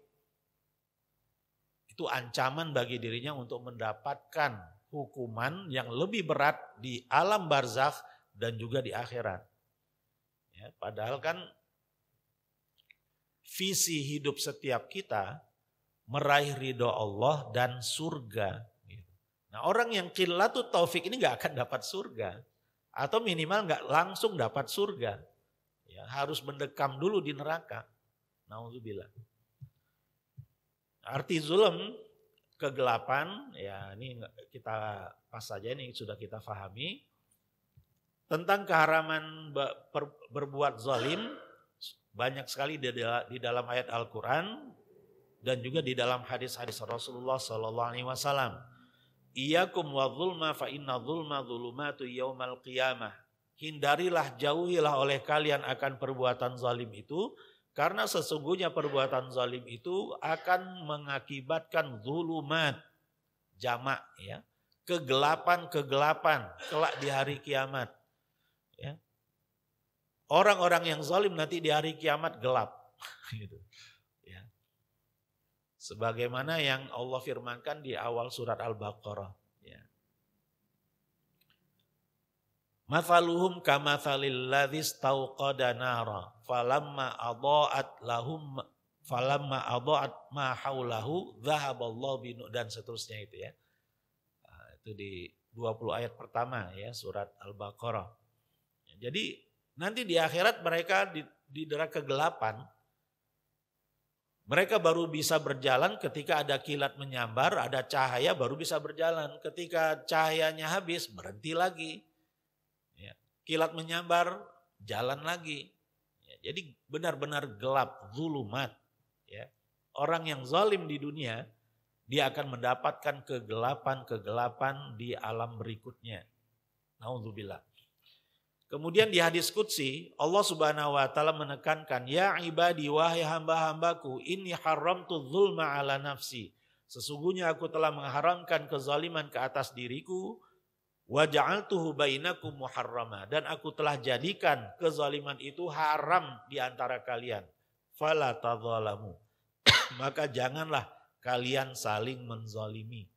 itu ancaman bagi dirinya untuk mendapatkan hukuman yang lebih berat di alam barzakh dan juga di akhirat. Ya, padahal kan visi hidup setiap kita meraih ridho Allah dan surga. Nah, orang yang qilatut taufik ini gak akan dapat surga. Atau minimal gak langsung dapat surga. Ya, harus mendekam dulu di neraka. Nauzubillah. Arti zulm, kegelapan, ya ini kita pas saja ini sudah kita pahami. Tentang keharaman berbuat zalim banyak sekali di dalam ayat Al-Quran dan juga di dalam hadis-hadis Rasulullah SAW. Iyakum wa zulma fa inna zulma zulumatu yaumal qiyamah. Hindarilah, jauhilah oleh kalian akan perbuatan zalim itu, karena sesungguhnya perbuatan zalim itu akan mengakibatkan zulumat, jamak ya, kegelapan-kegelapan kelak di hari kiamat. Ya. Orang-orang yang zalim nanti di hari kiamat gelap. Gitu. Ya. Sebagaimana yang Allah firmankan di awal surat Al-Baqarah. Ya. Mathaluhum kamathalil ladzi istauqada nara falamma adaat ma haulahu dzahaballahu binu, dan seterusnya itu ya. Nah, itu di 20 ayat pertama ya surat Al-Baqarah. Jadi nanti di akhirat mereka didera kegelapan. Mereka baru bisa berjalan ketika ada kilat menyambar, ada cahaya baru bisa berjalan. Ketika cahayanya habis berhenti lagi. Ya. Kilat menyambar jalan lagi. Ya. Jadi benar-benar gelap, zulumat. Ya. Orang yang zalim di dunia, dia akan mendapatkan kegelapan-kegelapan di alam berikutnya. Nauzubillah. Kemudian di hadis qudsi Allah Subhanahu wa taala menekankan, ya ibadi wahai hamba-hambaku, inni haramtu dzulma ala nafsi. Sesungguhnya aku telah mengharamkan kezaliman ke atas diriku, wa ja'altuhu bainakum muharrama, dan aku telah jadikan kezaliman itu haram di antara kalian. Fala tadzalamu. Maka janganlah kalian saling menzalimi.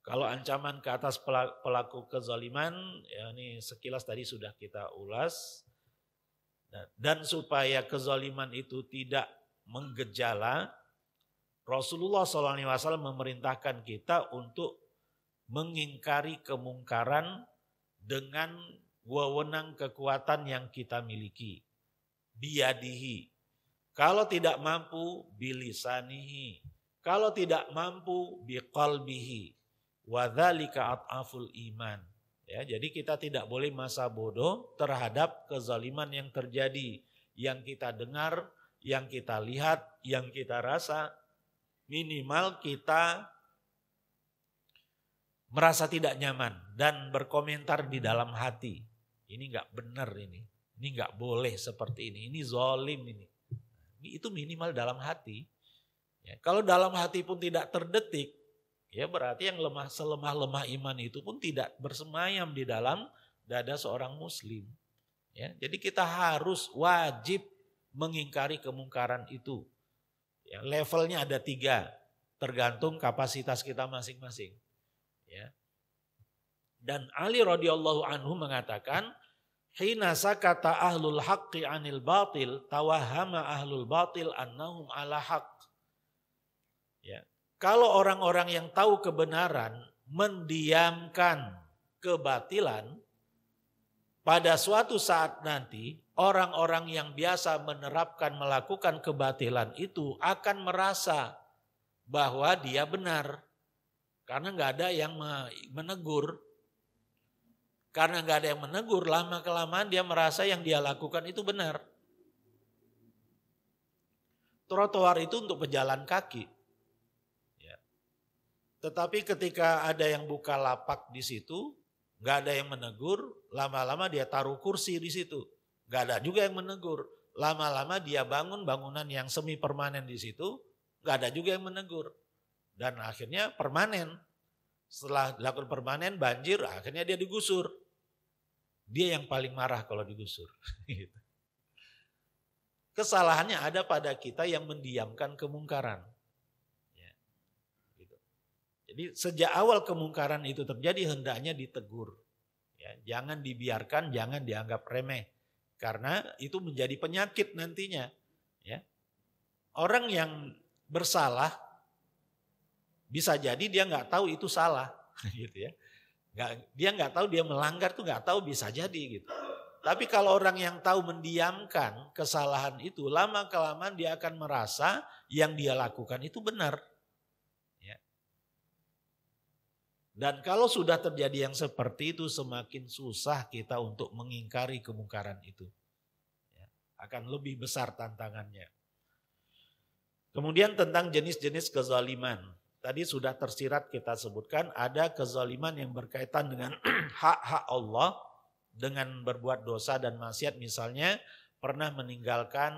Kalau ancaman ke atas pelaku kezaliman, ya ini sekilas tadi sudah kita ulas. Dan supaya kezaliman itu tidak menggejala, Rasulullah SAW memerintahkan kita untuk mengingkari kemungkaran dengan wewenang kekuatan yang kita miliki. Biyadihi. Kalau tidak mampu, bilisanihi. Kalau tidak mampu, biqalbihi. Wadzalika at'aful iman. Ya, jadi kita tidak boleh masa bodoh terhadap kezaliman yang terjadi. Yang kita dengar, yang kita lihat, yang kita rasa. Minimal kita merasa tidak nyaman dan berkomentar di dalam hati. Ini enggak benar ini. Ini enggak boleh seperti ini. Ini zalim ini. Itu minimal dalam hati. Ya, kalau dalam hati pun tidak terdetik, ya berarti yang selemah-lemah iman itu pun tidak bersemayam di dalam dada seorang muslim. Ya, jadi kita harus wajib mengingkari kemungkaran itu. Ya, levelnya ada 3, tergantung kapasitas kita masing-masing. Ya. Dan Ali radhiyallahu anhu mengatakan, hina sakata ahlul haqqi anil batil, tawahhama ahlul batil annahum ala haqq. Ya. Kalau orang-orang yang tahu kebenaran mendiamkan kebatilan, pada suatu saat nanti orang-orang yang biasa melakukan kebatilan itu akan merasa bahwa dia benar. Karena nggak ada yang menegur. Karena nggak ada yang menegur, lama-kelamaan dia merasa yang dia lakukan itu benar. Trotoar itu untuk pejalan kaki. Ya. Tetapi ketika ada yang buka lapak di situ, nggak ada yang menegur, lama-lama dia taruh kursi di situ. Nggak ada juga yang menegur. Lama-lama dia bangun bangunan yang semi permanen di situ, nggak ada juga yang menegur. Dan akhirnya permanen. Setelah dilakukan permanen, banjir, akhirnya dia digusur. Dia yang paling marah kalau digusur. Kesalahannya ada pada kita yang mendiamkan kemungkaran. Ya, gitu. Jadi sejak awal kemungkaran itu terjadi hendaknya ditegur. Ya, jangan dibiarkan, jangan dianggap remeh. Karena itu menjadi penyakit nantinya. Ya. Orang yang bersalah, bisa jadi dia nggak tahu itu salah, gitu ya. Dia nggak tahu dia melanggar tuh nggak tahu, bisa jadi gitu. Tapi kalau orang yang tahu mendiamkan kesalahan itu, lama-kelamaan dia akan merasa yang dia lakukan itu benar. Ya. Dan kalau sudah terjadi yang seperti itu, semakin susah kita untuk mengingkari kemungkaran itu. Ya. Akan lebih besar tantangannya. Kemudian tentang jenis-jenis kezaliman. Tadi sudah tersirat kita sebutkan ada kezaliman yang berkaitan dengan hak-hak Allah dengan berbuat dosa dan maksiat, misalnya pernah meninggalkan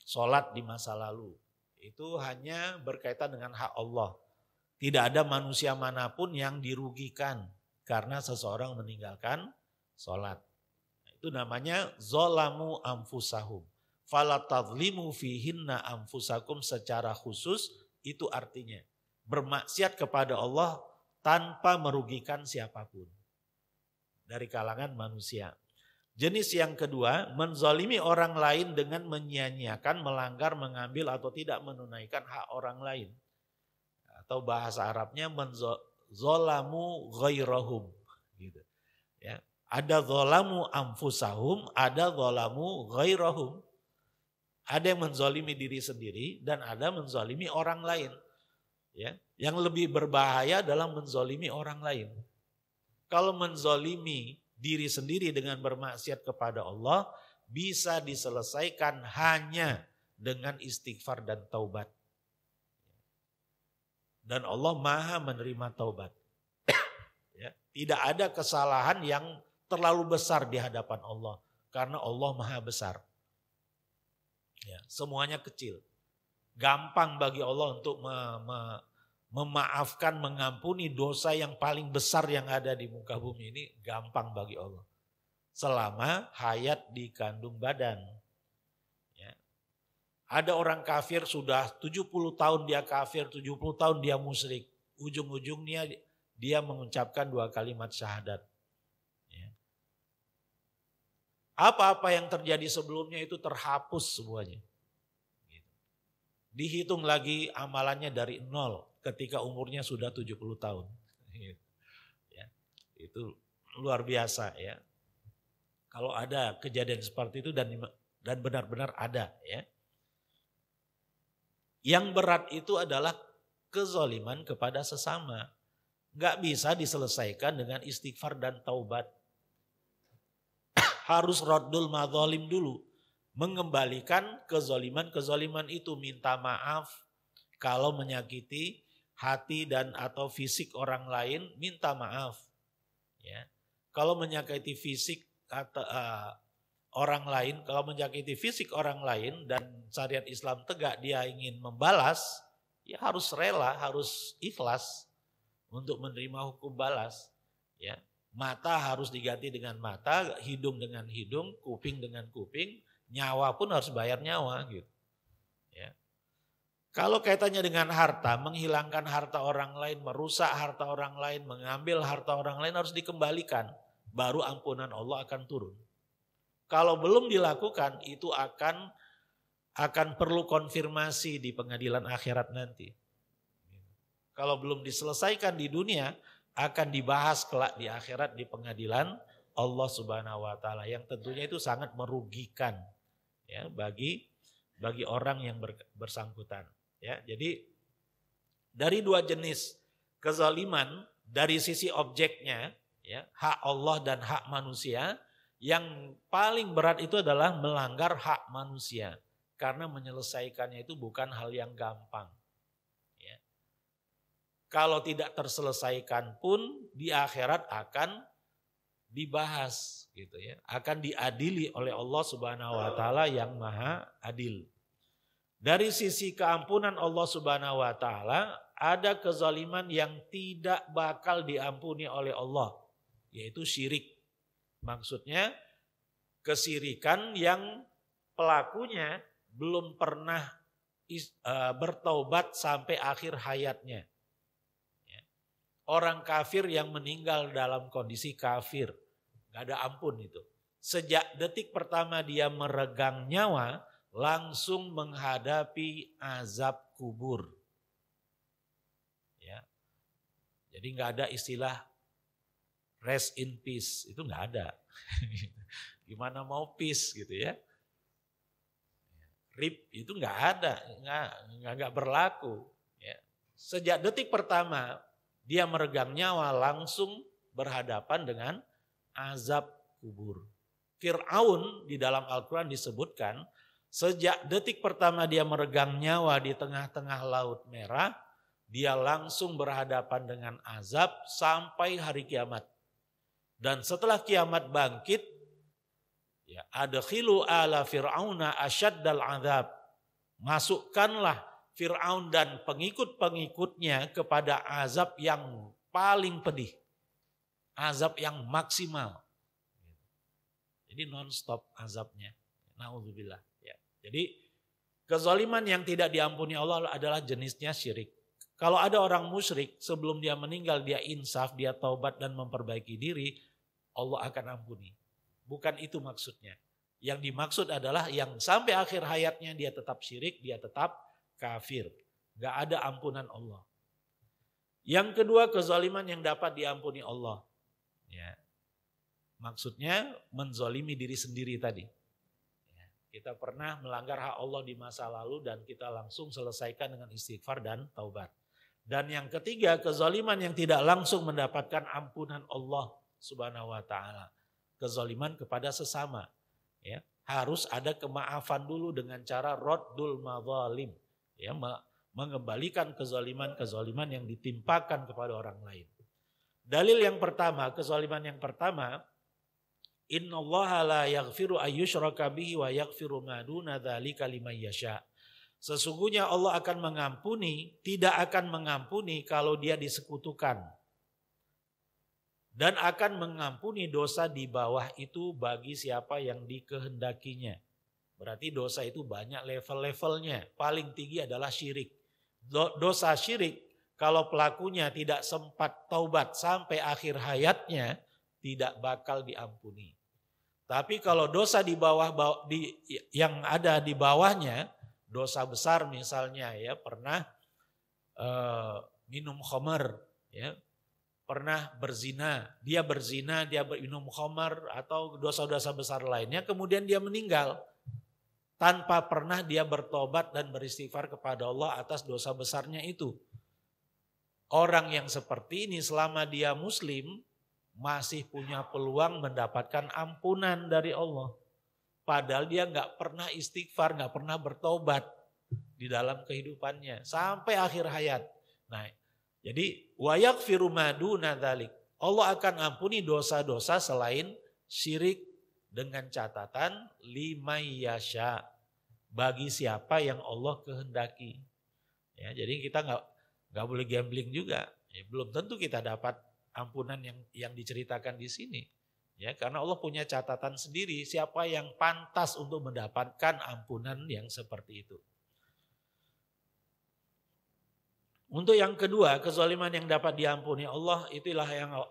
sholat di masa lalu. Itu hanya berkaitan dengan hak Allah. Tidak ada manusia manapun yang dirugikan karena seseorang meninggalkan sholat. Itu namanya zolamu anfusahum. Fala tadlimu fihinna anfusakum secara khusus, itu artinya bermaksiat kepada Allah tanpa merugikan siapapun dari kalangan manusia. Jenis yang kedua, menzalimi orang lain dengan menyia-nyiakan, melanggar, mengambil atau tidak menunaikan hak orang lain. Atau bahasa Arabnya menzolamu ghairahum. Gitu. Ya. Ada zolamu anfusahum, ada zolamu ghairahum. Ada yang menzalimi diri sendiri dan ada menzalimi orang lain. Ya, yang lebih berbahaya adalah menzalimi orang lain. Kalau menzalimi diri sendiri dengan bermaksiat kepada Allah, bisa diselesaikan hanya dengan istighfar dan taubat. Dan Allah Maha menerima taubat. Ya, tidak ada kesalahan yang terlalu besar di hadapan Allah, karena Allah Maha besar. Ya, semuanya kecil. Gampang bagi Allah untuk memaafkan, mengampuni dosa yang paling besar yang ada di muka bumi ini, gampang bagi Allah. Selama hayat di kandung badan. Ya. Ada orang kafir sudah 70 tahun dia kafir, 70 tahun dia musyrik. Ujung-ujungnya dia mengucapkan 2 kalimat syahadat. Ya. Apa-apa yang terjadi sebelumnya itu terhapus semuanya. Dihitung lagi amalannya dari nol ketika umurnya sudah 70 tahun. Ya, itu luar biasa ya. Kalau ada kejadian seperti itu dan benar-benar ada ya. Yang berat itu adalah kezaliman kepada sesama. Gak bisa diselesaikan dengan istighfar dan taubat. Harus raddul madzalim dulu. Mengembalikan kezaliman itu, minta maaf kalau menyakiti hati dan atau fisik orang lain, minta maaf. Ya. Kalau menyakiti fisik atau orang lain, kalau menyakiti fisik orang lain dan syariat Islam tegak dia ingin membalas, ya harus rela, harus ikhlas untuk menerima hukum balas. Ya. Mata harus diganti dengan mata, hidung dengan hidung, kuping dengan kuping, nyawa pun harus bayar nyawa gitu. Ya. Kalau kaitannya dengan harta, menghilangkan harta orang lain, merusak harta orang lain, mengambil harta orang lain harus dikembalikan, baru ampunan Allah akan turun. Kalau belum dilakukan itu akan perlu konfirmasi di pengadilan akhirat nanti. Kalau belum diselesaikan di dunia, akan dibahas kelak di akhirat di pengadilan Allah Subhanahu wa taala yang tentunya itu sangat merugikan ya bagi orang yang bersangkutan ya. Jadi dari dua jenis kezaliman dari sisi objeknya ya, hak Allah dan hak manusia, yang paling berat itu adalah melanggar hak manusia karena menyelesaikannya itu bukan hal yang gampang. Kalau tidak terselesaikan pun di akhirat akan dibahas gitu ya, akan diadili oleh Allah Subhanahu wa taala yang Maha Adil. Dari sisi keampunan Allah Subhanahu wa taala, ada kezaliman yang tidak bakal diampuni oleh Allah, yaitu syirik. Maksudnya kesyirikan yang pelakunya belum pernah bertaubat sampai akhir hayatnya. Orang kafir yang meninggal dalam kondisi kafir, gak ada ampun itu. Sejak detik pertama dia meregang nyawa, langsung menghadapi azab kubur. Ya. Jadi gak ada istilah rest in peace, itu gak ada. Gimana mau peace gitu ya. RIP itu gak ada, gak berlaku. Ya. Sejak detik pertama dia meregang nyawa langsung berhadapan dengan azab kubur. Fir'aun di dalam Al-Quran disebutkan sejak detik pertama dia meregang nyawa di tengah-tengah Laut Merah, dia langsung berhadapan dengan azab sampai hari kiamat. Dan setelah kiamat bangkit, ya, adkhilu ala fir'auna asyaddal azab. Masukkanlah Fir'aun dan pengikut-pengikutnya kepada azab yang paling pedih. Azab yang maksimal. Jadi non-stop azabnya. Na'udzubillah. Ya. Jadi kezaliman yang tidak diampuni Allah adalah jenisnya syirik. Kalau ada orang musyrik sebelum dia meninggal dia insaf, dia taubat dan memperbaiki diri, Allah akan ampuni. Bukan itu maksudnya. Yang dimaksud adalah yang sampai akhir hayatnya dia tetap syirik, dia tetap kafir, gak ada ampunan Allah. Yang kedua kezaliman yang dapat diampuni Allah. Ya. Maksudnya menzalimi diri sendiri tadi. Ya. Kita pernah melanggar hak Allah di masa lalu dan kita langsung selesaikan dengan istighfar dan taubat. Dan yang ketiga kezaliman yang tidak langsung mendapatkan ampunan Allah Subhanahu wa taala. Kezaliman kepada sesama. Ya. Harus ada kemaafan dulu dengan cara raddul madzalim. Ya, mengembalikan kezaliman yang ditimpakan kepada orang lain. Dalil yang pertama, kezaliman yang pertama, innallaha la yaghfiru ayyushraka bihi wa yaghfiru ma duna dzalika liman yasha. Sesungguhnya Allah akan mengampuni, tidak akan mengampuni kalau dia disekutukan. Dan akan mengampuni dosa di bawah itu bagi siapa yang dikehendakinya. Berarti dosa itu banyak level-levelnya. Paling tinggi adalah syirik. Dosa syirik kalau pelakunya tidak sempat taubat sampai akhir hayatnya tidak bakal diampuni. Tapi kalau dosa di bawah yang ada di bawahnya, dosa besar misalnya ya, pernah minum khamar ya, pernah berzina, dia minum khamar atau dosa-dosa besar lainnya, kemudian dia meninggal tanpa pernah dia bertobat dan beristighfar kepada Allah atas dosa besarnya itu. Orang yang seperti ini selama dia muslim masih punya peluang mendapatkan ampunan dari Allah. Padahal dia nggak pernah istighfar, nggak pernah bertobat di dalam kehidupannya sampai akhir hayat. Nah, jadi wa yaghfiru ma duna dzalik. Allah akan ampuni dosa-dosa selain syirik dengan catatan limay yasha, bagi siapa yang Allah kehendaki. Ya, jadi kita nggak boleh gambling juga. Ya, belum tentu kita dapat ampunan yang diceritakan di sini. Ya, karena Allah punya catatan sendiri siapa yang pantas untuk mendapatkan ampunan yang seperti itu. Untuk yang kedua, kezaliman yang dapat diampuni Allah, itulah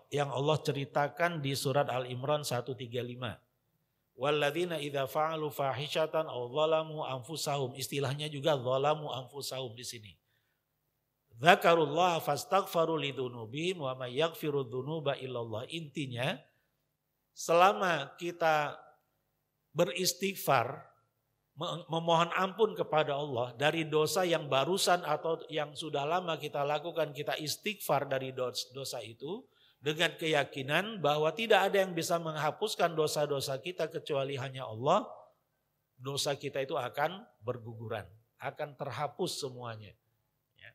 yang Allah ceritakan di surat Al-Imran 135. Walladzina idza fa'alu fahishatan aw zalamu anfusahum, istilahnya juga zalamu anfusahum di sini. Dzakarullaha fastaghfaru lidzunubihim wa may yaghfiru dzunuba illallah. Intinya, selama kita beristighfar, memohon ampun kepada Allah dari dosa yang barusan atau yang sudah lama kita lakukan, kita istighfar dari dosa itu dengan keyakinan bahwa tidak ada yang bisa menghapuskan dosa-dosa kita kecuali hanya Allah, dosa kita itu akan berguguran, akan terhapus semuanya. Ya.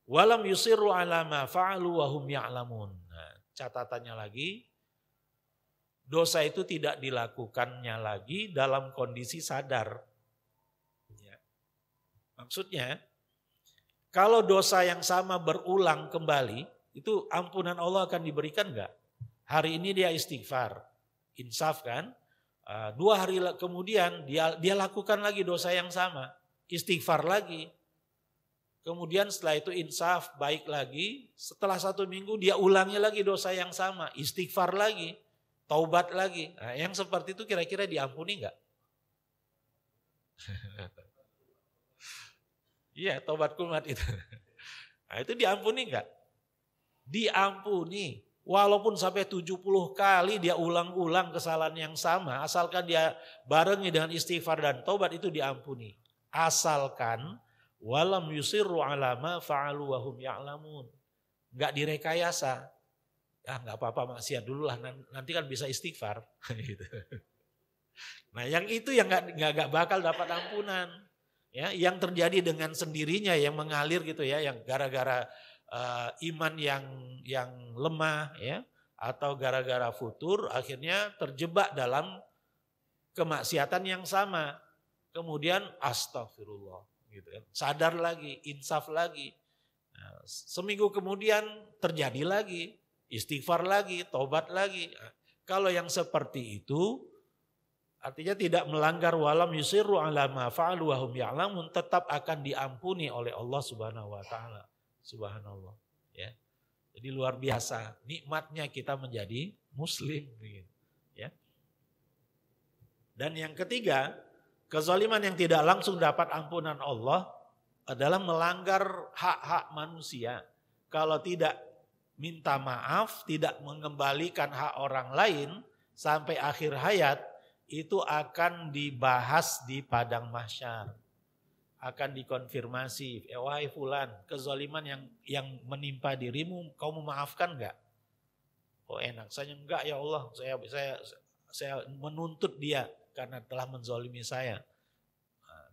Walam yusirru ala ma fa'alu wa hum ya'lamun. Nah, catatannya lagi, dosa itu tidak dilakukannya lagi dalam kondisi sadar. Ya. Maksudnya, kalau dosa yang sama berulang kembali, itu ampunan Allah akan diberikan enggak? Hari ini dia istighfar, insaf kan? 2 hari kemudian dia lakukan lagi dosa yang sama, istighfar lagi. Kemudian setelah itu insaf, baik lagi. Setelah 1 minggu dia ulangi lagi dosa yang sama, istighfar lagi, taubat lagi. Nah, yang seperti itu kira-kira diampuni enggak? Iya, taubat kumat itu. Nah, itu diampuni enggak? Diampuni. Walaupun sampai 70 kali dia ulang-ulang kesalahan yang sama, asalkan dia barengi dengan istighfar dan taubat, itu diampuni. Asalkan walam yusirru ala ma fa'alu wa hum ya'lamun. Enggak direkayasa. Ya enggak apa-apa, maksiat dulu lah, nanti kan bisa istighfar. Gitu. Nah, yang itu yang enggak bakal dapat ampunan. Ya, yang terjadi dengan sendirinya, yang mengalir gitu ya, yang gara-gara iman yang lemah ya, atau gara-gara futur akhirnya terjebak dalam kemaksiatan yang sama, kemudian astagfirullah gitu kan, sadar lagi, insaf lagi. Nah, seminggu kemudian terjadi lagi, istighfar lagi, taubat lagi. Nah, kalau yang seperti itu artinya tidak melanggar walam yusirru ala ma fa'alu wa hum ya'lamun, tetap akan diampuni oleh Allah Subhanahu wa taala. Subhanallah, ya. Jadi luar biasa nikmatnya kita menjadi muslim, ya. Dan yang ketiga, kezaliman yang tidak langsung dapat ampunan Allah adalah melanggar hak-hak manusia. Kalau tidak minta maaf, tidak mengembalikan hak orang lain sampai akhir hayat, itu akan dibahas di padang mahsyar. Akan dikonfirmasi, wahai fulan, kezaliman yang menimpa dirimu, kau memaafkan enggak? Oh enak, saya enggak ya Allah, saya menuntut dia karena telah menzalimi saya.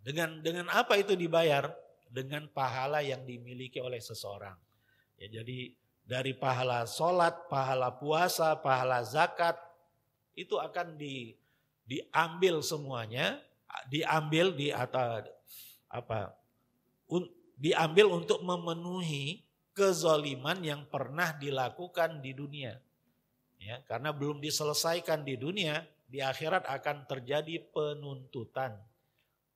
Dengan apa itu dibayar? Dengan pahala yang dimiliki oleh seseorang. Ya, jadi dari pahala sholat, pahala puasa, pahala zakat, itu akan diambil semuanya, diambil diambil untuk memenuhi kezaliman yang pernah dilakukan di dunia. Ya, karena belum diselesaikan di dunia, di akhirat akan terjadi penuntutan.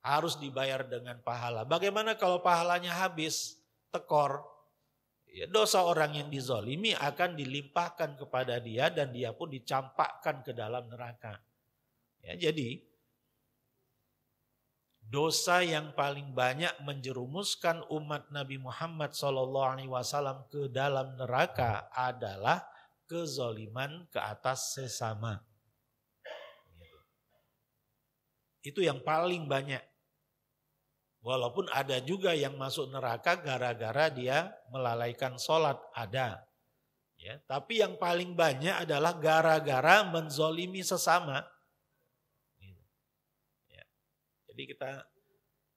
Harus dibayar dengan pahala. Bagaimana kalau pahalanya habis, tekor? Ya, dosa orang yang dizolimi akan dilimpahkan kepada dia dan dia pun dicampakkan ke dalam neraka. Ya, jadi dosa yang paling banyak menjerumuskan umat Nabi Muhammad SAW ke dalam neraka adalah kezoliman ke atas sesama. Itu yang paling banyak. Walaupun ada juga yang masuk neraka gara-gara dia melalaikan sholat, ada. Ya, tapi yang paling banyak adalah gara-gara menzolimi sesama. Ya, jadi kita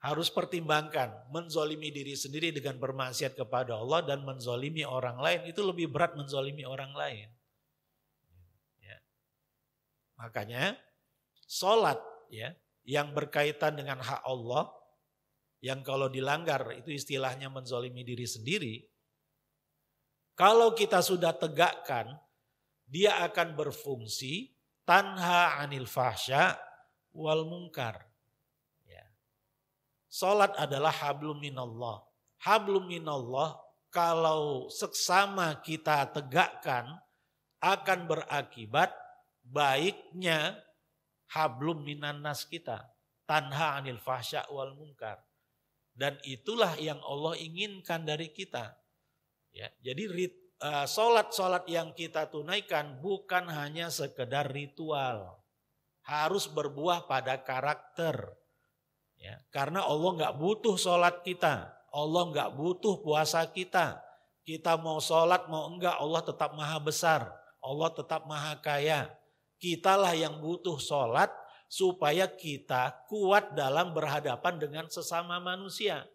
harus pertimbangkan, menzolimi diri sendiri dengan bermaksiat kepada Allah dan menzolimi orang lain, itu lebih berat menzolimi orang lain. Ya. Makanya sholat ya, yang berkaitan dengan hak Allah, yang kalau dilanggar itu istilahnya menzolimi diri sendiri. Kalau kita sudah tegakkan, dia akan berfungsi tanha anil fahsya wal munkar. Ya. Salat adalah hablum minallah. Hablum minallah kalau seksama kita tegakkan akan berakibat baiknya hablum minannas kita. Tanha anil fahsya wal munkar. Dan itulah yang Allah inginkan dari kita. Ya, jadi sholat-sholat yang kita tunaikan bukan hanya sekedar ritual. Harus berbuah pada karakter. Ya, karena Allah nggak butuh sholat kita. Allah nggak butuh puasa kita. Kita mau sholat mau enggak, Allah tetap maha besar. Allah tetap maha kaya. Kitalah yang butuh sholat supaya kita kuat dalam berhadapan dengan sesama manusia.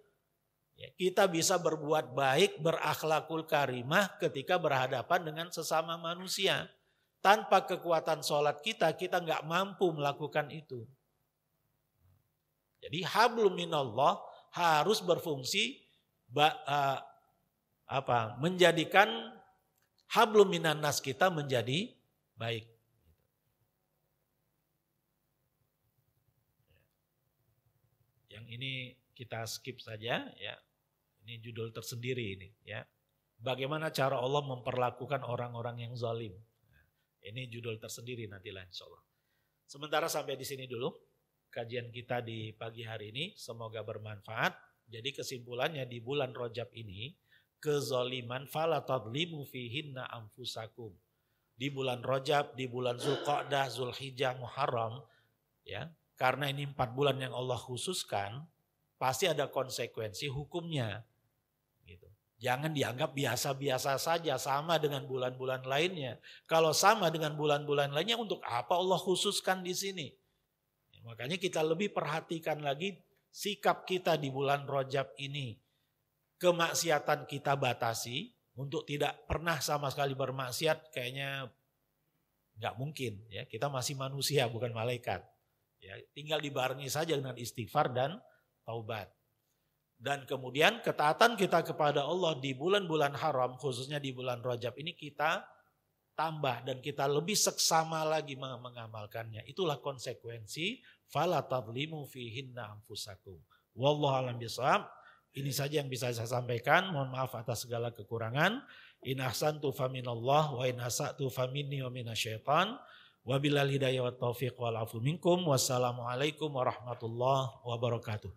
Ya, kita bisa berbuat baik, berakhlakul karimah ketika berhadapan dengan sesama manusia. Tanpa kekuatan sholat kita nggak mampu melakukan itu. Jadi hablum minallah harus berfungsi menjadikan hablum minannas kita menjadi baik. Yang ini kita skip saja ya. Ini judul tersendiri ini ya. Bagaimana cara Allah memperlakukan orang-orang yang zalim. Ini judul tersendiri nantilah insyaallah. Sementara sampai di sini dulu kajian kita di pagi hari ini, semoga bermanfaat. Jadi kesimpulannya di bulan Rajab ini, kezaliman fala tadlimu fihinna anfusakum. Di bulan Rajab, di bulan Zulqa'dah, Zulhijjah, Muharram ya. Karena ini 4 bulan yang Allah khususkan, pasti ada konsekuensi hukumnya. Gitu. Jangan dianggap biasa-biasa saja, sama dengan bulan-bulan lainnya. Kalau sama dengan bulan-bulan lainnya, untuk apa Allah khususkan di sini? Ya, makanya kita lebih perhatikan lagi sikap kita di bulan Rajab ini. Kemaksiatan kita batasi, untuk tidak pernah sama sekali bermaksiat kayaknya nggak mungkin. Ya, kita masih manusia, bukan malaikat. Ya, tinggal dibarengi saja dengan istighfar dan taubat. Dan kemudian ketaatan kita kepada Allah di bulan-bulan haram, khususnya di bulan Rajab ini kita tambah dan kita lebih seksama lagi mengamalkannya. Itulah konsekuensi fala tadlimu fihinna anfusakum. Wallahu a'lam bishawab. Ini saja yang bisa saya sampaikan. Mohon maaf atas segala kekurangan. In ahsantu faminallah wa in asa'tu faminni wa minasyaitan. Wabillahi hidayah wa taufiq wal afu minkum. Wassalamualaikum warahmatullahi wabarakatuh.